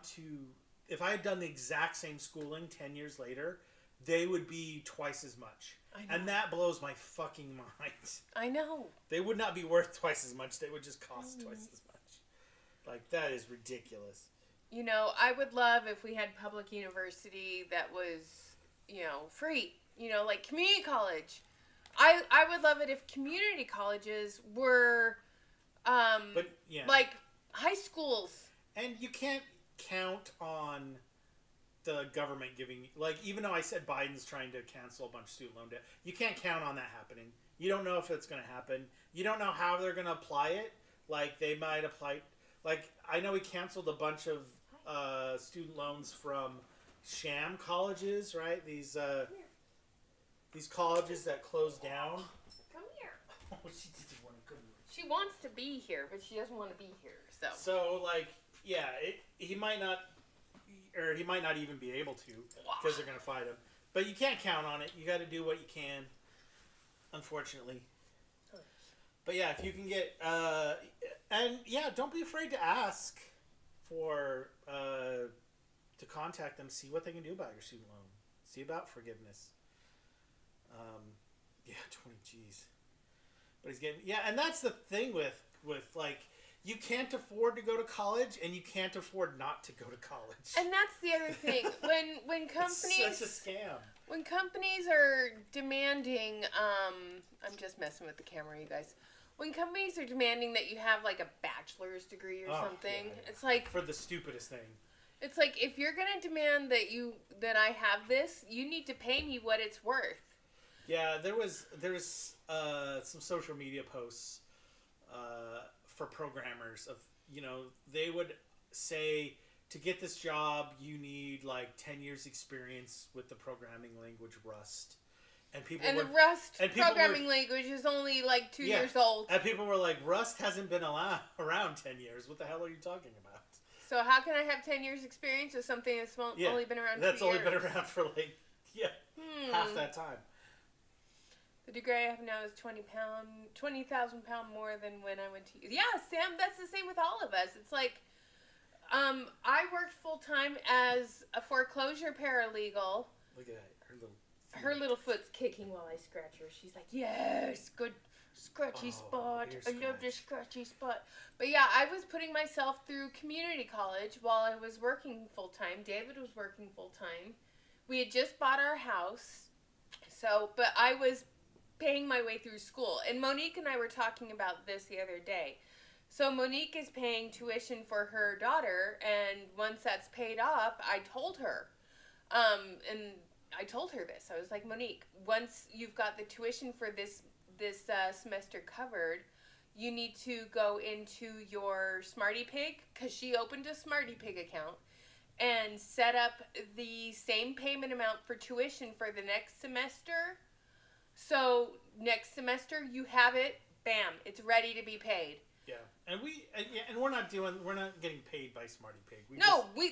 the exact same schooling 10 years later, they would be twice as much. And that blows my fucking mind. I know. They would not be worth twice as much. They would just cost twice as much. Like, that is ridiculous. You know, I would love if we had public university that was, free. Like community college. I would love it if community colleges were, like high schools. And you can't count on the government giving, like, even though I said Biden's trying to cancel a bunch of student loan debt, you can't count on that happening. You don't know if it's going to happen. You don't know how they're going to apply it. Like, they might apply, like, I know he canceled a bunch of student loans from sham colleges, right? These colleges that closed down. Come here. Oh, she didn't want to come here. She wants to be here, but she doesn't want to be here. So like, yeah, he might not even be able to, because they're going to fight him. But you can't count on it. You got to do what you can, unfortunately. But yeah, if you can get, and yeah, don't be afraid to ask for, to contact them, see what they can do about your student loan. See about forgiveness. Yeah, 20 G's. But he's getting, yeah, and that's the thing with like, you can't afford to go to college, and you can't afford not to go to college. And that's the other thing. When companies... It's such a scam. When companies are demanding... I'm just messing with the camera, you guys. When companies are demanding that you have, like, a bachelor's degree or something, it's like... For the stupidest thing. It's like, if you're going to demand that I have this, you need to pay me what it's worth. Yeah, there's some social media posts for programmers of, they would say, to get this job, you need like 10 years experience with the programming language Rust. And the Rust programming language is only like 2 years old. And people were like, Rust hasn't been around 10 years. What the hell are you talking about? So how can I have 10 years experience with something that's only been around 2 years? That's only been around for like, half that time. The degree I have now is 20,000 pound more than when I went to... Yeah, Sam, that's the same with all of us. It's like, I worked full-time as a foreclosure paralegal. Look at that. Her little foot's kicking while I scratch her. She's like, yes, good scratchy spot. I love this scratchy spot. But yeah, I was putting myself through community college while I was working full-time. David was working full-time. We had just bought our house. But I was paying my way through school. And Monique and I were talking about this the other day. So Monique is paying tuition for her daughter, and once that's paid off, I told her. And I told her this. I was like, Monique, once you've got the tuition for this semester covered, you need to go into your Smarty Pig, because she opened a Smarty Pig account, and set up the same payment amount for tuition for the next semester. So next semester you have it, bam, it's ready to be paid. Yeah, and we're not getting paid by Smarty Pig.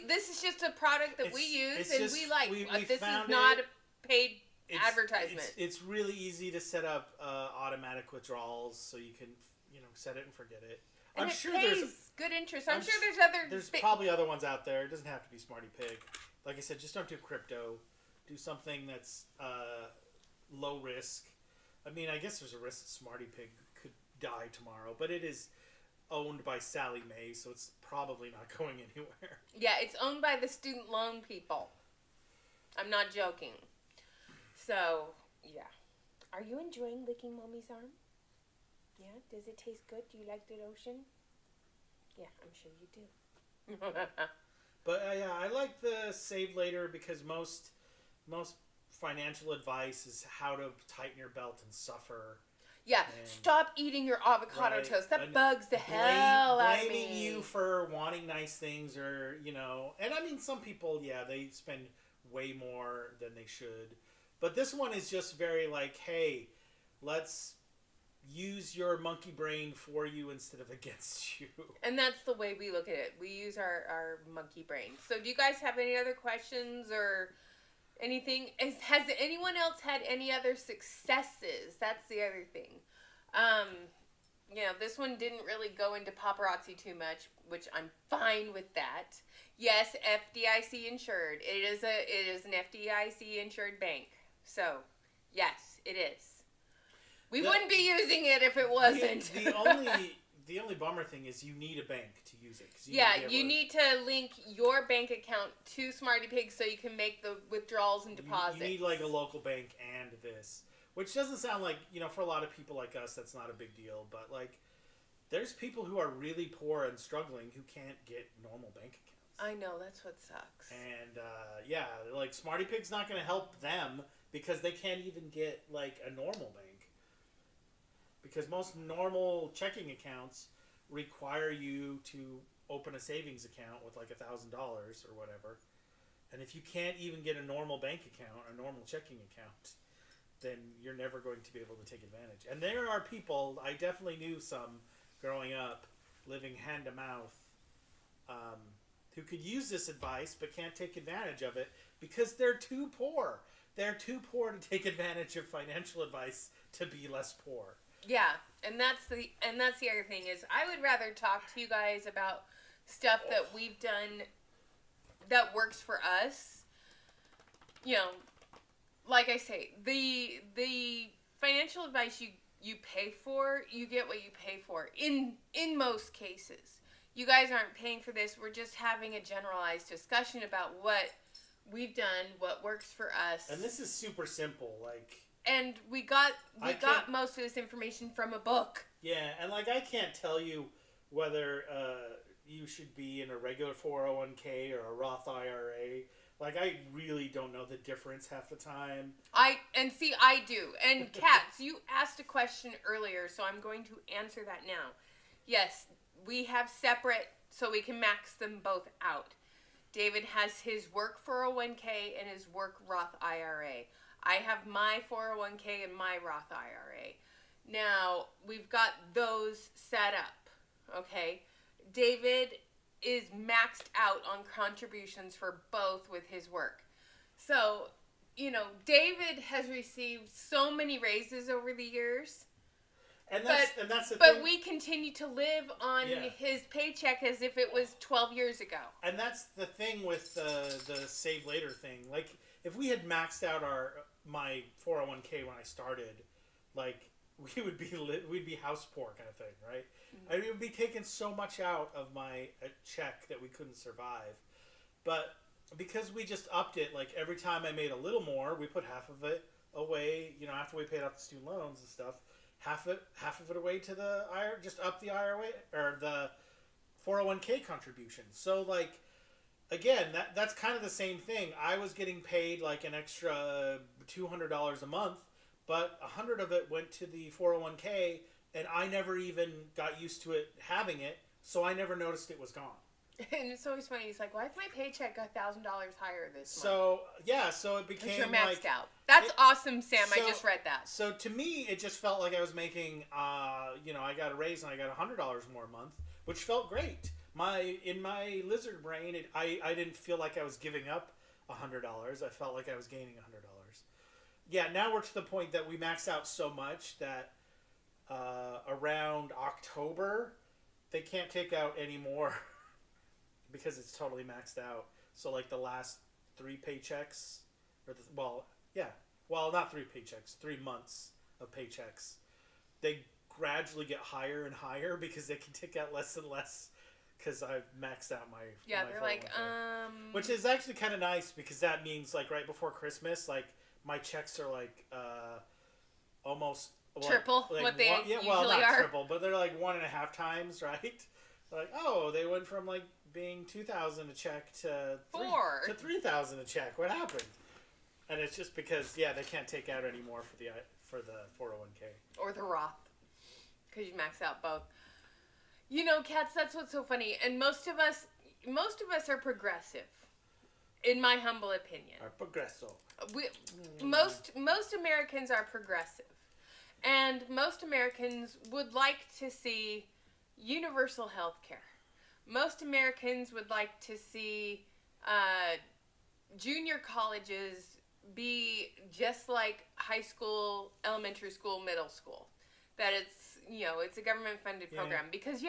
This is just a product that we use and we like. This is not a paid advertisement. It's really easy to set up automatic withdrawals, so you can set it and forget it. And I'm sure there's good interest. I'm sure there's probably other ones out there. It doesn't have to be Smarty Pig. Like I said, just don't do crypto. Do something that's low risk. I mean, I guess there's a risk that Smarty Pig could die tomorrow, but it is owned by Sally Mae, so it's probably not going anywhere. Yeah, it's owned by the student loan people. I'm not joking. So, yeah. Are you enjoying licking Mommy's arm? Yeah? Does it taste good? Do you like the lotion? Yeah, I'm sure you do. But yeah, I like the save later because most financial advice is how to tighten your belt and suffer. Yeah, stop eating your avocado toast. That bugs the hell out of me. Blaming you for wanting nice things or, and I mean, some people, they spend way more than they should. But this one is just very like, hey, let's use your monkey brain for you instead of against you. And that's the way we look at it. We use our monkey brain. So do you guys have any other questions or anything? Has anyone else had any other successes? That's the other thing. This one didn't really go into paparazzi too much, which I'm fine with that. Yes, FDIC insured. It is an FDIC insured bank. So, yes, it is. We wouldn't be using it if it wasn't. The only bummer thing is you need a bank to use it. You need to link your bank account to Smarty Pig so you can make the withdrawals and deposits. You need like a local bank and this, which doesn't sound like, for a lot of people like us, that's not a big deal. But like, there's people who are really poor and struggling who can't get normal bank accounts. I know, that's what sucks. And like Smarty Pig's not going to help them because they can't even get like a normal bank. Because most normal checking accounts require you to open a savings account with like $1,000 or whatever. And if you can't even get a normal bank account, a normal checking account, then you're never going to be able to take advantage. And there are people, I definitely knew some growing up, living hand to mouth, who could use this advice but can't take advantage of it because they're too poor. They're too poor to take advantage of financial advice to be less poor. Yeah, and that's the other thing is I would rather talk to you guys about stuff that we've done that works for us. Like I say, the financial advice you pay for, you get what you pay for in most cases. You guys aren't paying for this. We're just having a generalized discussion about what we've done, what works for us. And this is super simple, And we got most of this information from a book. Yeah, and I can't tell you whether you should be in a regular 401k or a Roth IRA. I really don't know the difference half the time. I do. And Katz, you asked a question earlier, so I'm going to answer that now. Yes, we have separate, so we can max them both out. David has his work 401k and his work Roth IRA. I have my 401k and my Roth IRA. Now, we've got those set up, okay? David is maxed out on contributions for both with his work. So, David has received so many raises over the years. And that's the thing. But we continue to live on his paycheck as if it was 12 years ago. And that's the thing with the save later thing. If we had maxed out my 401k when I started, we'd be house poor kind of thing, right? Mm-hmm. I mean, it would be taking so much out of my check that we couldn't survive. But because we just upped it, every time I made a little more, we put half of it away, after we paid off the student loans and stuff, half of it away to the IRA, just up the IRA or the 401k contribution. So again, that's kind of the same thing. I was getting paid an extra $200 a month, but $100 of it went to the 401k, and I never even got used to it having it, so I never noticed it was gone. And it's always funny. He's like, "Why is my paycheck $1,000 higher this month?" So it became you're maxed out. That's awesome, Sam. I just read that. So to me, it just felt like I was making, I got a raise and I got $100 more a month, which felt great. In my lizard brain, I didn't feel like I was giving up $100. I felt like I was gaining $100. Yeah, now we're to the point that we maxed out so much that around October, they can't take out any more because it's totally maxed out. So the last 3 paychecks, not 3 paychecks, 3 months of paychecks, they gradually get higher and higher because they can take out less and less. Because I've maxed out my they're 401k. Which is actually kind of nice because that means right before Christmas, my checks are almost triple what they usually not are. Triple, but they're 1.5 times, right? They went from being $2,000 a check to $3,000 a check. What happened? And it's just because they can't take out any more for the 401k or the Roth because you max out both. Cats, that's what's so funny. And most of us are progressive, in my humble opinion. Are progresso. Most Americans are progressive. And most Americans would like to see universal health care. Most Americans would like to see junior colleges be just like high school, elementary school, middle school. That it's, it's a government funded program. Because,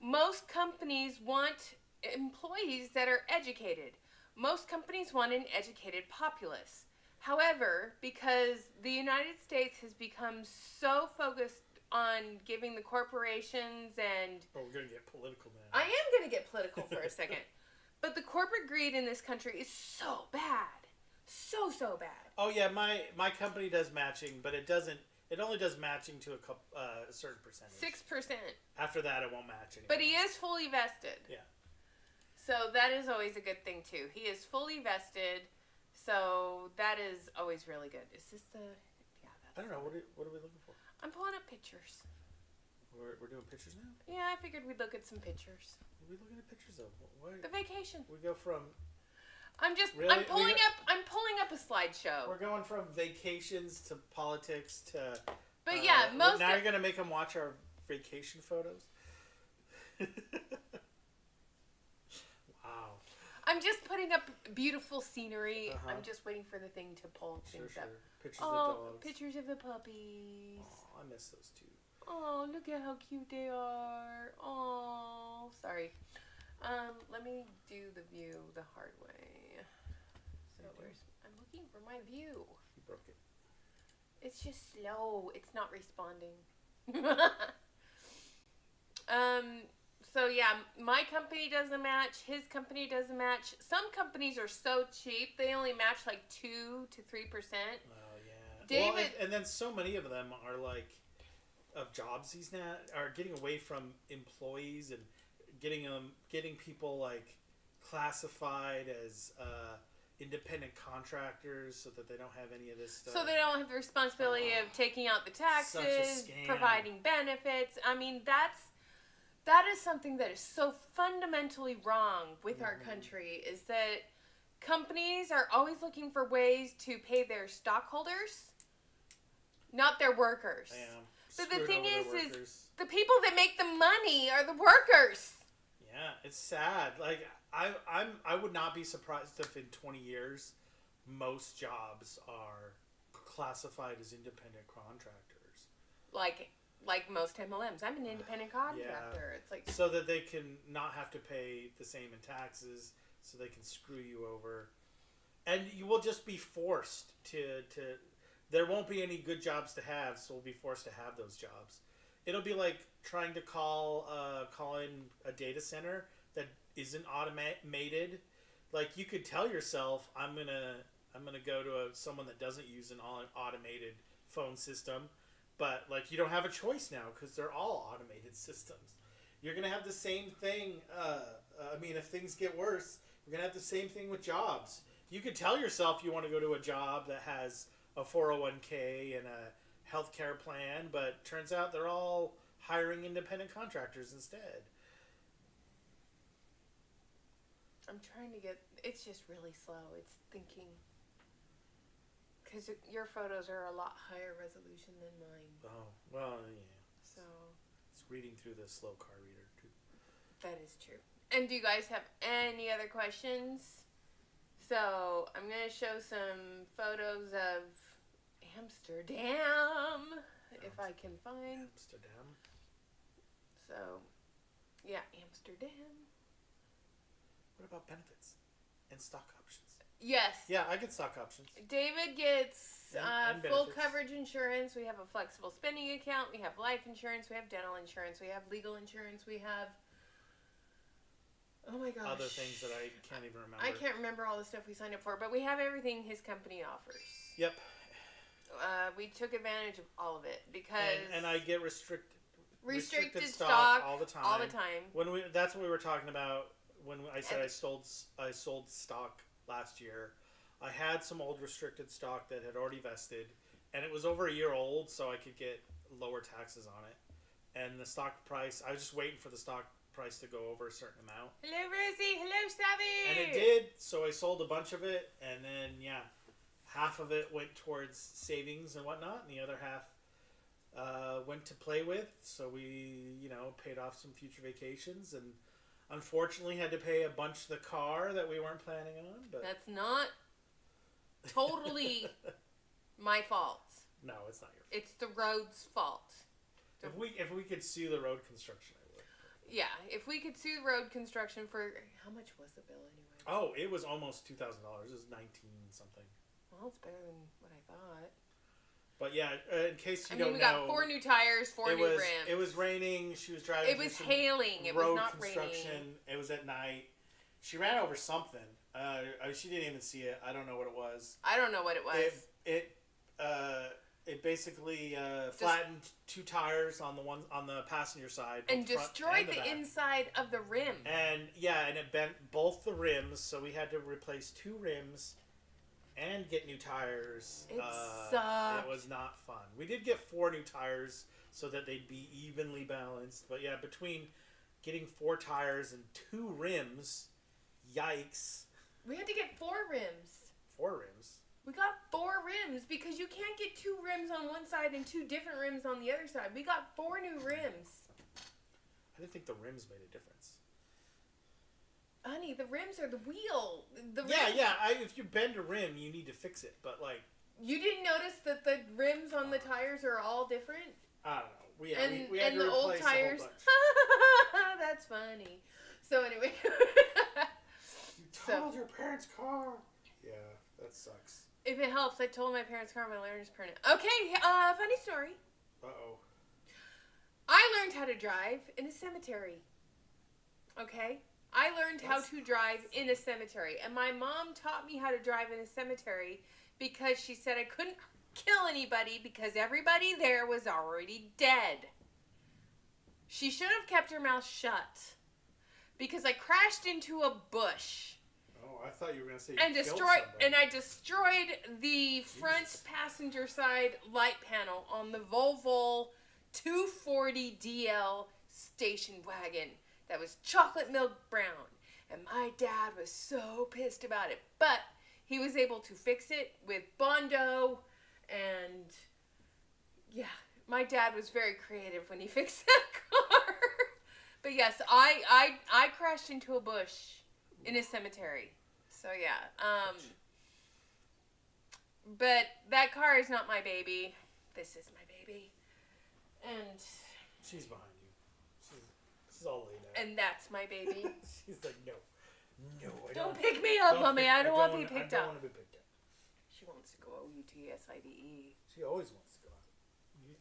most companies want employees that are educated. Most companies want an educated populace. However, because the United States has become so focused on giving the corporations and... Oh, we're going to get political now. I am going to get political for a second. But the corporate greed in this country is so bad. So bad. Oh, yeah, my company does matching, but it doesn't... It only does matching to a certain percentage. 6%. After that, it won't match anymore. But he is fully vested. Yeah. So that is always a good thing, too. He is fully vested, so that is always really good. Is this the... Yeah, that's... I don't know. What are we looking for? I'm pulling up pictures. We're doing pictures now? Yeah, I figured we'd look at some pictures. What are we looking at pictures of? Why? The vacation. We go from... Really? I'm pulling up a slideshow. We're going from vacations to politics to... But now you're going to make them watch our vacation photos? Wow. I'm just putting up beautiful scenery. I'm just waiting for the thing to pull things up. Pictures of the dogs. Pictures of the puppies. Oh, I miss those too. Oh, look at how cute they are. Oh, sorry. Let me do the view the hard way. So I'm looking for my view. You broke it. It's just slow. It's not responding. So yeah, my company does a match. His company does a match. Some companies are so cheap they only match like 2 to 3%. Oh yeah. David, and then so many of them are like of jobs he's now are getting away from employees and getting people like classified as independent contractors so that they don't have any of this stuff. So they don't have the responsibility of taking out the taxes, providing benefits. I mean, that is something that is so fundamentally wrong with our country, is that companies are always looking for ways to pay their stockholders, not their workers. But the thing is the people that make the money are the workers. Yeah, it's sad. Like I would not be surprised if in 20 years most jobs are classified as independent contractors. Like most MLMs. I'm an independent contractor. Yeah. It's like so that they can not have to pay the same in taxes, so they can screw you over. And you will just be forced to there won't be any good jobs to have, so we'll be forced to have those jobs. It'll be like trying to call in a data center that isn't automated. Like you could tell yourself, I'm gonna go to someone that doesn't use an automated phone system, but like you don't have a choice now because they're all automated systems. You're gonna have the same thing. If things get worse, you're gonna have the same thing with jobs. You could tell yourself you want to go to a job that has a 401k and a healthcare plan, but turns out they're all hiring independent contractors instead. I'm trying to get... It's just really slow. It's thinking... Because your photos are a lot higher resolution than mine. Oh, well, yeah. So... It's reading through the slow car reader, too. That is true. And do you guys have any other questions? So, I'm going to show some photos of Amsterdam, if I can find. Amsterdam. So, yeah, Amsterdam. What about benefits and stock options? Yes. Yeah, I get stock options. David gets and full coverage insurance. We have a flexible spending account. We have life insurance. We have dental insurance. We have legal insurance. We have... Oh my gosh. Other things that I can't even remember. I can't remember all the stuff we signed up for, but we have everything his company offers. Yep. We took advantage of all of it because... And I get restricted stock all the time. All the time. That's what we were talking about when I said I sold stock last year. I had some old restricted stock that had already vested, and it was over a year old, so I could get lower taxes on it. And the stock price, I was just waiting for the stock price to go over a certain amount. Hello, Rosie. Hello, Savvy. And it did, so I sold a bunch of it, and then, half of it went towards savings and whatnot, and the other half went to play with. So we, paid off some future vacations and unfortunately had to pay a bunch of the car that we weren't planning on. But that's not totally my fault. No, it's not your fault. It's the road's fault. If we could sue the road construction, I would. Yeah, if we could sue road construction for... How much was the bill anyway? Oh, it was almost $2,000. It was 19 something. Well, it's better than what I thought. But yeah, in case you don't know... we got 4 new tires, 4 new rims. It was raining. She was driving It was hailing. It was not construction. Raining. It was at night. She ran over something. She didn't even see it. I don't know what it was. I don't know what it was. It basically flattened 2 tires on the passenger side and destroyed the inside of the rim. And it bent both the rims, so we had to replace 2 rims and get new tires. It sucked. It was not fun. We did get 4 new tires so that they'd be evenly balanced. But yeah, between getting 4 tires and 2 rims, yikes. We had to get 4 rims. 4 rims? We got 4 rims because you can't get 2 rims on one side and 2 different rims on the other side. We got 4 new rims. I didn't think the rims made a difference. Honey, the rims are the wheel. If you bend a rim, you need to fix it. But you didn't notice that the rims on the tires are all different? I don't know. We had to the replace old tires. a whole bunch. That's funny. So anyway. You totaled your parents' car. Yeah, that sucks. If it helps, I told my parents' car my learner's permit. Okay, funny story. Uh-oh. I learned how to drive in a cemetery. Okay? I learned how to drive in a cemetery. And my mom taught me how to drive in a cemetery because she said I couldn't kill anybody because everybody there was already dead. She should have kept her mouth shut because I crashed into a bush. Oh, I thought you were going to say I destroyed the front passenger side light panel on the Volvo 240 DL station wagon that was chocolate milk brown. And my dad was so pissed about it. But he was able to fix it with Bondo. And yeah, my dad was very creative when he fixed that car. But yes, I crashed into a bush in a cemetery. So yeah. But that car is not my baby. This is my baby. And she's behind you. She's all laid out. And that's my baby. She's like, no, I don't pick me up, mommy. I don't want to be picked up. I don't want to be picked up. She wants to go UTSIDE. She always wants to go.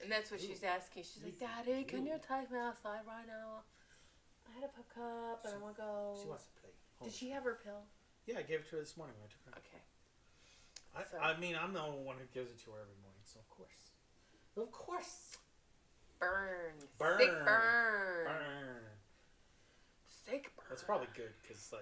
And that's what she's asking. She's like, Daddy, can you take me outside right now? I had a pick-up and I want to go. She wants to play. Did she have her pill? Yeah, I gave it to her this morning when I took her. Okay. I mean, I'm the only one who gives it to her every morning, so of course. Of course. Burn. Burn. Sick burn. Burn. Sick burn. That's probably good, because,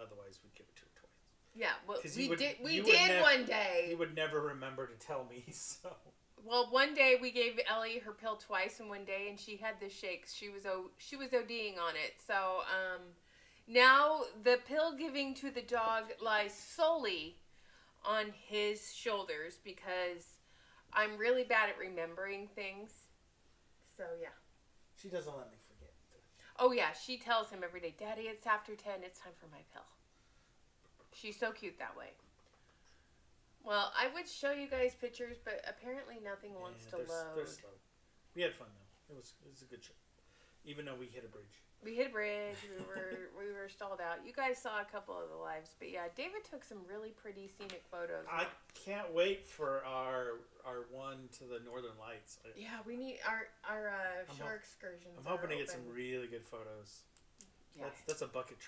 otherwise we'd give it to her twice. Yeah, well, we did one day. You would never remember to tell me, so. Well, one day we gave Ellie her pill twice in one day, and she had the shakes. She was ODing on it. So, now the pill giving to the dog lies solely on his shoulders because I'm really bad at remembering things. So, yeah. She doesn't let me forget. Oh, yeah. She tells him every day, Daddy, it's after 10. It's time for my pill. She's so cute that way. Well, I would show you guys pictures, but apparently nothing wants to load. They're slow. We had fun, though. It was a good trip. Even though we hit a bridge. We hit a bridge. We were stalled out. You guys saw a couple of the lives, but yeah, David took some really pretty scenic photos. I can't wait for our one to the Northern Lights. Yeah, we need our shore excursions. I'm hoping to get some really good photos. Yeah. That's a bucket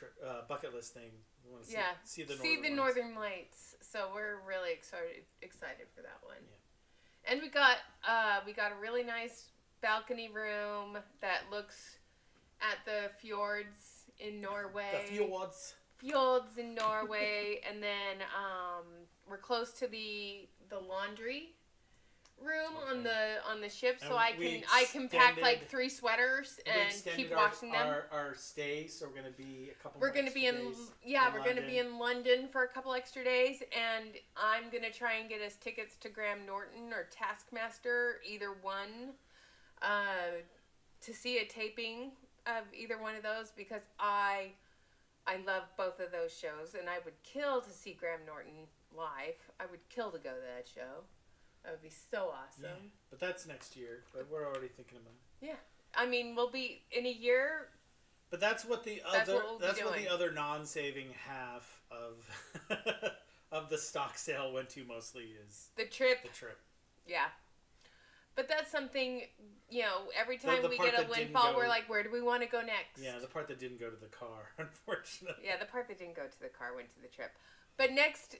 list thing. We want to see the Northern Lights. So we're really excited for that one. Yeah. And we got a really nice balcony room that looks at the fjords in Norway. The fjords. Fjords in Norway, and then we're close to the laundry room on the ship, so I can pack 3 sweaters and keep washing them. Our stay, so we're gonna be a couple. We're gonna be in London for a couple extra days, and I'm gonna try and get us tickets to Graham Norton or Taskmaster, either one. to see a taping of either one of those because I love both of those shows, and I would kill to see Graham Norton live. I would kill to go to that show. That would be so awesome. Yeah, but that's next year. But we're already thinking about it. Yeah, I mean, we'll be in a year. But that's what the other non-saving half of of the stock sale went to mostly is the trip. The trip. Yeah. But that's something, every time we get a windfall, we're like, where do we want to go next? Yeah, the part that didn't go to the car, unfortunately. Yeah, the part that didn't go to the car went to the trip. But next,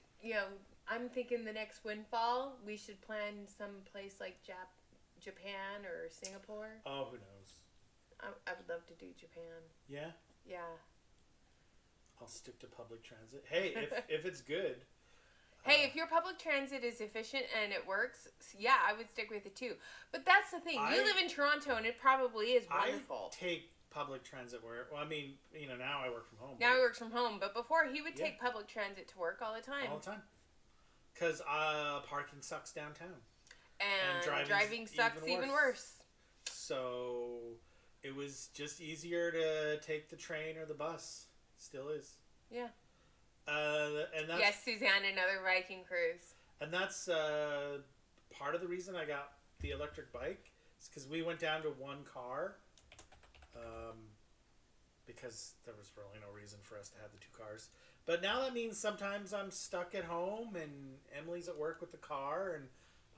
I'm thinking the next windfall, we should plan some place like Japan or Singapore. Oh, who knows? I would love to do Japan. Yeah? Yeah. I'll stick to public transit. Hey, if it's good. Hey, if your public transit is efficient and it works, yeah, I would stick with it too. But that's the thing. You live in Toronto and it probably is wonderful. I take public transit where, now I work from home. Now he works from home. But before, he would take public transit to work all the time. All the time. Because parking sucks downtown. And driving sucks even worse. So it was just easier to take the train or the bus. Still is. Yeah. And that's, yes, Suzanne, another Viking cruise. And that's part of the reason I got the electric bike. Is because we went down to one car. Because there was really no reason for us to have the two cars. But now that means sometimes I'm stuck at home and Emily's at work with the car, and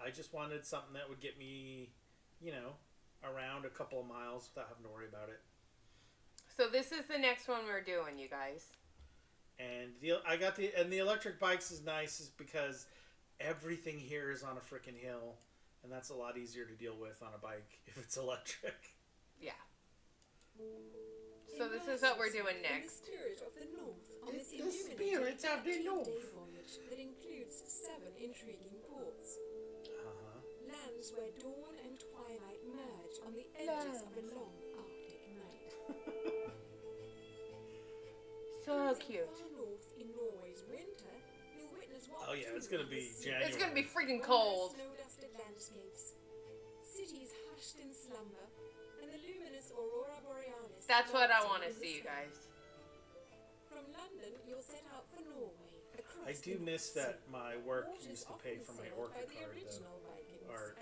I just wanted something that would get me, around a couple of miles without having to worry about it. So this is the next one we're doing, you guys. And the electric bikes is nice is because everything here is on a freaking hill, and that's a lot easier to deal with on a bike if it's electric. Yeah. So this is what we're doing next. The spirit of the North on this the spirit of the North voyage that includes 7 intriguing ports. Lands where dawn and twilight merge on the edges of a long Arctic night. So cute. Far north in Norway's winter, you'll witness what it's gonna be January. It's gonna be freaking cold. Snow-dusted landscapes, cities hushed in slumber, and the luminous aurora borealis. That's what I want to see, you guys. From London, you'll set out for Norway. I do miss that my work used to pay for my Orca card, though. Or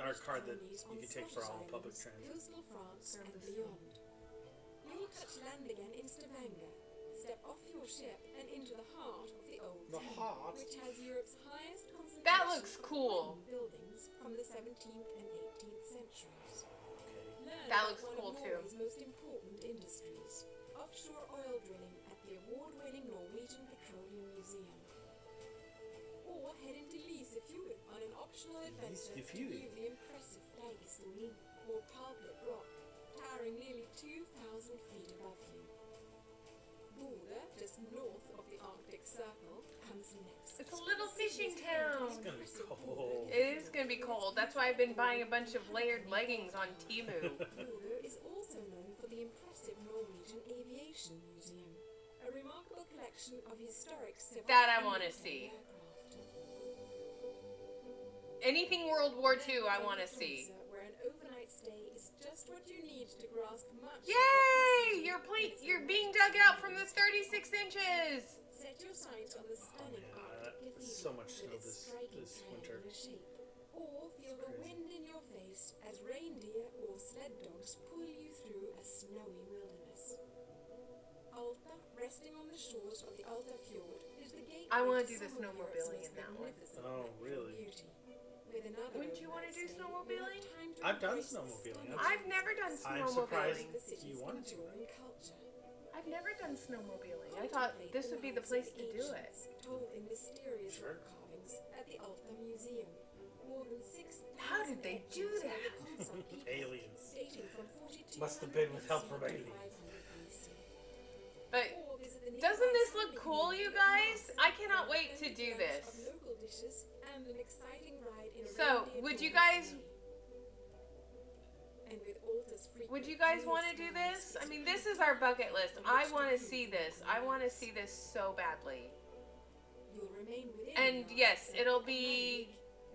our card that you can take for all public transit. Coastal France and beyond. You'll touch land again in Stavanger. Step off your ship and into the heart of the old town, which has Europe's highest concentration That looks cool. of buildings from the 17th and 18th centuries. Learn That looks about cool one of too. Norway's most important industries, offshore oil drilling at the award-winning Norwegian Petroleum Museum. Or head into Lysefjord on an optional adventure to view the impressive Dagestuen, or Pulpit Rock, towering nearly 2,000 feet above you. Border, just north of the Arctic Circle, comes next. It's a little fishing town. It's gonna be cold. It is gonna be cold. That's why I've been buying a bunch of layered leggings on Temu. Border is also known for the impressive Norwegian Aviation Museum, a remarkable collection of historic civil That I and wanna military see. aircraft. Anything World War II, I want to see. Where an overnight stay is just what you need to grasp much. Yay! You're being dug out from the 36 inches. Set your sights on the stunning Arctic cathedral so much snow with its striking this winter. triangular shape. Or feel the wind in your face as reindeer or sled dogs pull you through a snowy wilderness. Alta, resting on the shores of the Alta Fjord, is the gateway I want to to do the some of Europe's snowmobiling most in that one. magnificent Oh, natural really? beauty. With another Wouldn't you wanna overnight do stay, snowmobiling? you'll have time to I've done embrace the snowmobiling. stunning I've never done I'm surprised snowmobiling. you wanted to. enduring culture. I've never done snowmobiling. I thought this would be the place to do it. Told in mysterious Sure. rock carvings at the Alta Museum. More than 6,000 How did they do etchings that? of the Konsult epoch, Aliens. dating from 4200 Must have been with help from BC to aliens. 500 BC. But Or visit the doesn't nearby this look Sunday cool, you Museum guys? of I cannot wait Art to and do lunch this. Of local dishes and an exciting ride in a So, reindeer would you drawn guys- sleigh. And with Alta's would you guys want to do this? I mean, this is our bucket list. I want to see this. I want to see this so badly. You'll remain within And the yes, Arctic it'll Circle be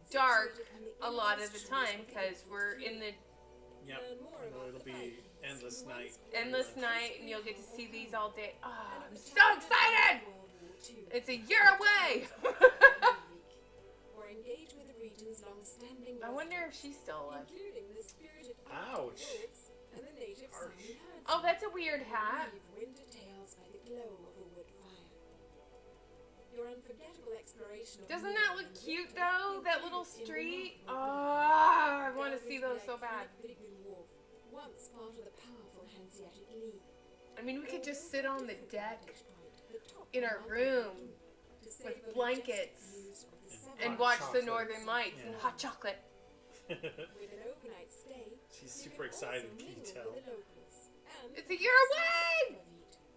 situated dark on the a lot of innermost the shores time of the because Arctic we're in the Yep. Learn more about It'll the be Vikings, endless who night. once Endless fought night, and in you'll get to see these all day. Oh, and I'm at the so time of excited! World War II, It's a year away! or engage with the region's long-standing I wonder if residents, she's still alive. including the spirited Ouch. wolves and the native Harsh. Sami herdsmen. Oh, that's a weird hat. Weave winter tales by the glow of a wood fire. Your unforgettable exploration of Doesn't New that look England cute will though? take That you little in street? remarkable Oh, I want to Delve see into those the so bad. iconic Big Wharf, once part of the powerful Hanseatic League. I mean, we could just sit on the deck The top in of our Mount room Washington to savor with the blankets majestic views of the And and Savannah. watch the chocolates. Northern Lights and Yeah. hot chocolate. With an overnight stay, She's you super can excited, also can you mingle tell? with the locals and It's a year away!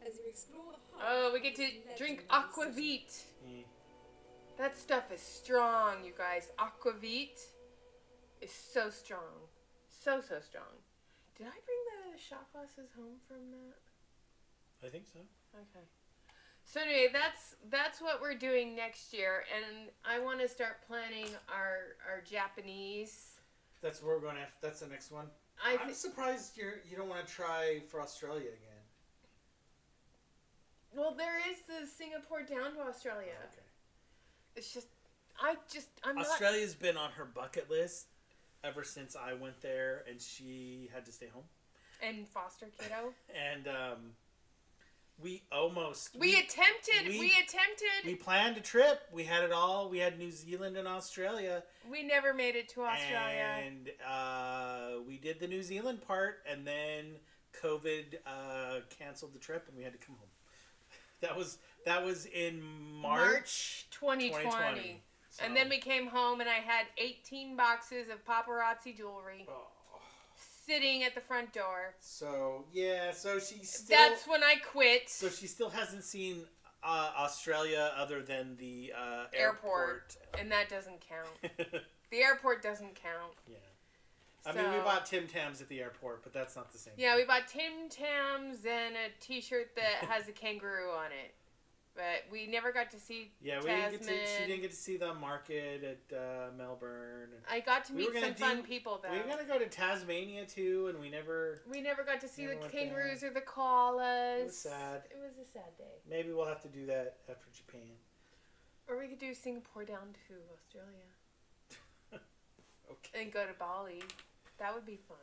as you explore the heart Oh, we of get to this drink legendary city. aquavit. Mm. That stuff is strong, you guys. Aquavit is so strong. So strong. Did I bring the shot glasses home from that? I think so. Okay. So anyway, that's what we're doing next year, and I want to start planning our Japanese. That's where we're going after. That's the next one. I I'm surprised you don't want to try for Australia again. well, there is the Singapore down to Australia. Okay. It's just I'm not. Australia's been on her bucket list ever since I went there, and she had to stay home. And foster kiddo. And we almost We attempted. we planned a trip. We had it all. We had New Zealand and Australia. We never made it to Australia. And we did the New Zealand part, and then COVID canceled the trip, and we had to come home. That was in March 2020. So- And then we came home, and I had 18 boxes of paparazzi jewelry Oh. sitting at the front door. So yeah, so she still. That's when I quit. So she still hasn't seen Australia other than the airport. And that doesn't count. The airport doesn't count. Yeah. I mean, we bought Tim Tams at the airport, but that's not the same. Yeah, thing. we bought Tim Tams and a T-shirt that has a kangaroo on it. But we never got to see Yeah, we Tasman. didn't get to. She didn't get to see the market at Melbourne. And I got to we meet were gonna some fun people though. we were gonna go to Tasmania too, and we never. We never got to see Never the went kangaroos or the koalas. It was sad. It was a sad day. Maybe we'll have to do that after Japan. Or we could do Singapore down to Australia Okay. and go to Bali. That would be fun.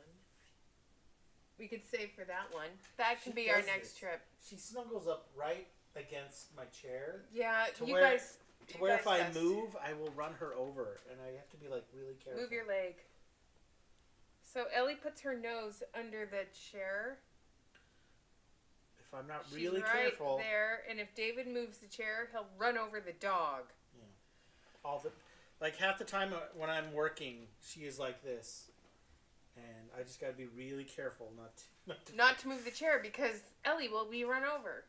We could save for that one. That can She be our does next this. trip. She snuggles up right against my chair. Yeah, To you where- guys. To you where guys if I best. move, I will run her over, and I have to be like really careful. Move your leg. So Ellie puts her nose under the chair. If I'm not She's really right careful, there, and if David moves the chair, he'll run over the dog. all the like half the time when I'm working, she is like this, and I just got to be really careful Not to move the chair because Ellie will be run over.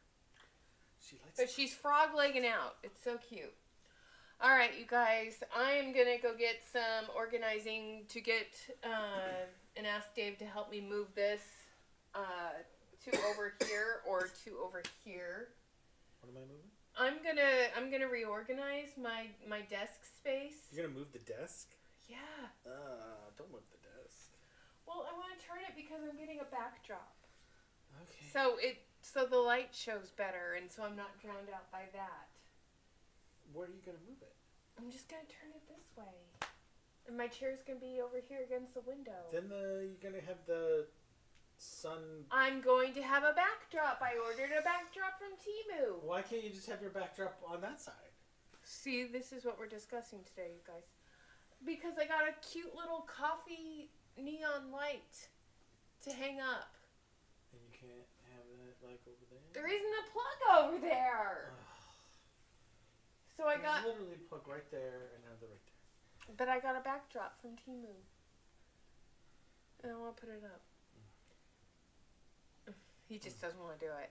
She likes. But she's frog legging out. It's so cute. All right, you guys. I am gonna go get some organizing to get and ask Dave to help me move this to over here or to over here. What am I moving? I'm gonna reorganize my desk space. You're gonna move the desk? Yeah. Don't move the desk. Well, I want to turn it because I'm getting a backdrop. Okay. So the light shows better, and so I'm not drowned out by that. Where are you gonna move it? I'm just gonna turn it this way, and my chair's gonna be over here against the window. Then you're gonna have the sun. I'm going to have a backdrop. I ordered a backdrop from Temu. Why can't you just have your backdrop on that side? See, this is what we're discussing today, you guys. Because I got a cute little coffee neon light to hang up. And you can't have that like over there. There isn't a plug over there. So I There's got, literally a plug right there and another right there. but I got a backdrop from Temu. And I want to put it up. He just doesn't want to do it.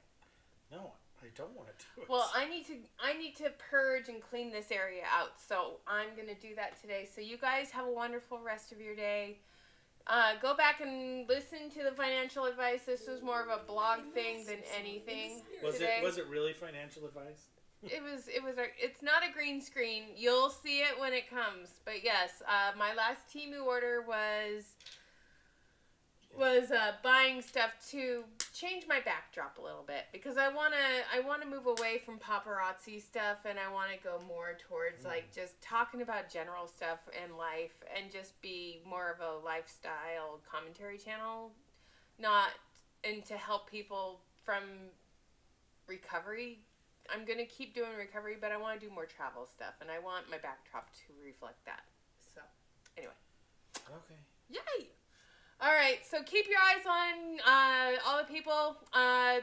No, I don't want to do it. Well, I need to purge and clean this area out. So I'm going to do that today. So you guys have a wonderful rest of your day. Go back and listen to the financial advice. This was more of a blog thing than anything today. Was it really financial advice? It's not a green screen. You'll see it when it comes. But yes, my last Temu order was was buying stuff to change my backdrop a little bit because I wanna move away from paparazzi stuff and I want to go more towards like just talking about general stuff and life and just be more of a lifestyle commentary channel, not and to help people from recovery. I'm gonna keep doing recovery, but I want to do more travel stuff and I want my backdrop to reflect that. So anyway. Okay. Yay! All right, so keep your eyes on all the people.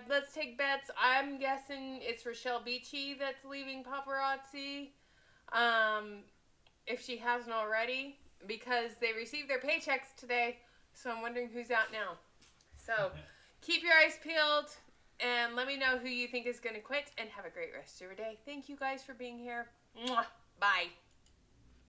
Let's take bets. I'm guessing it's Rochelle Beachy that's leaving paparazzi, if she hasn't already, because they received their paychecks today. So I'm wondering who's out now. So keep your eyes peeled and let me know who you think is going to quit. And have a great rest of your day. Thank you guys for being here. Mwah. Bye.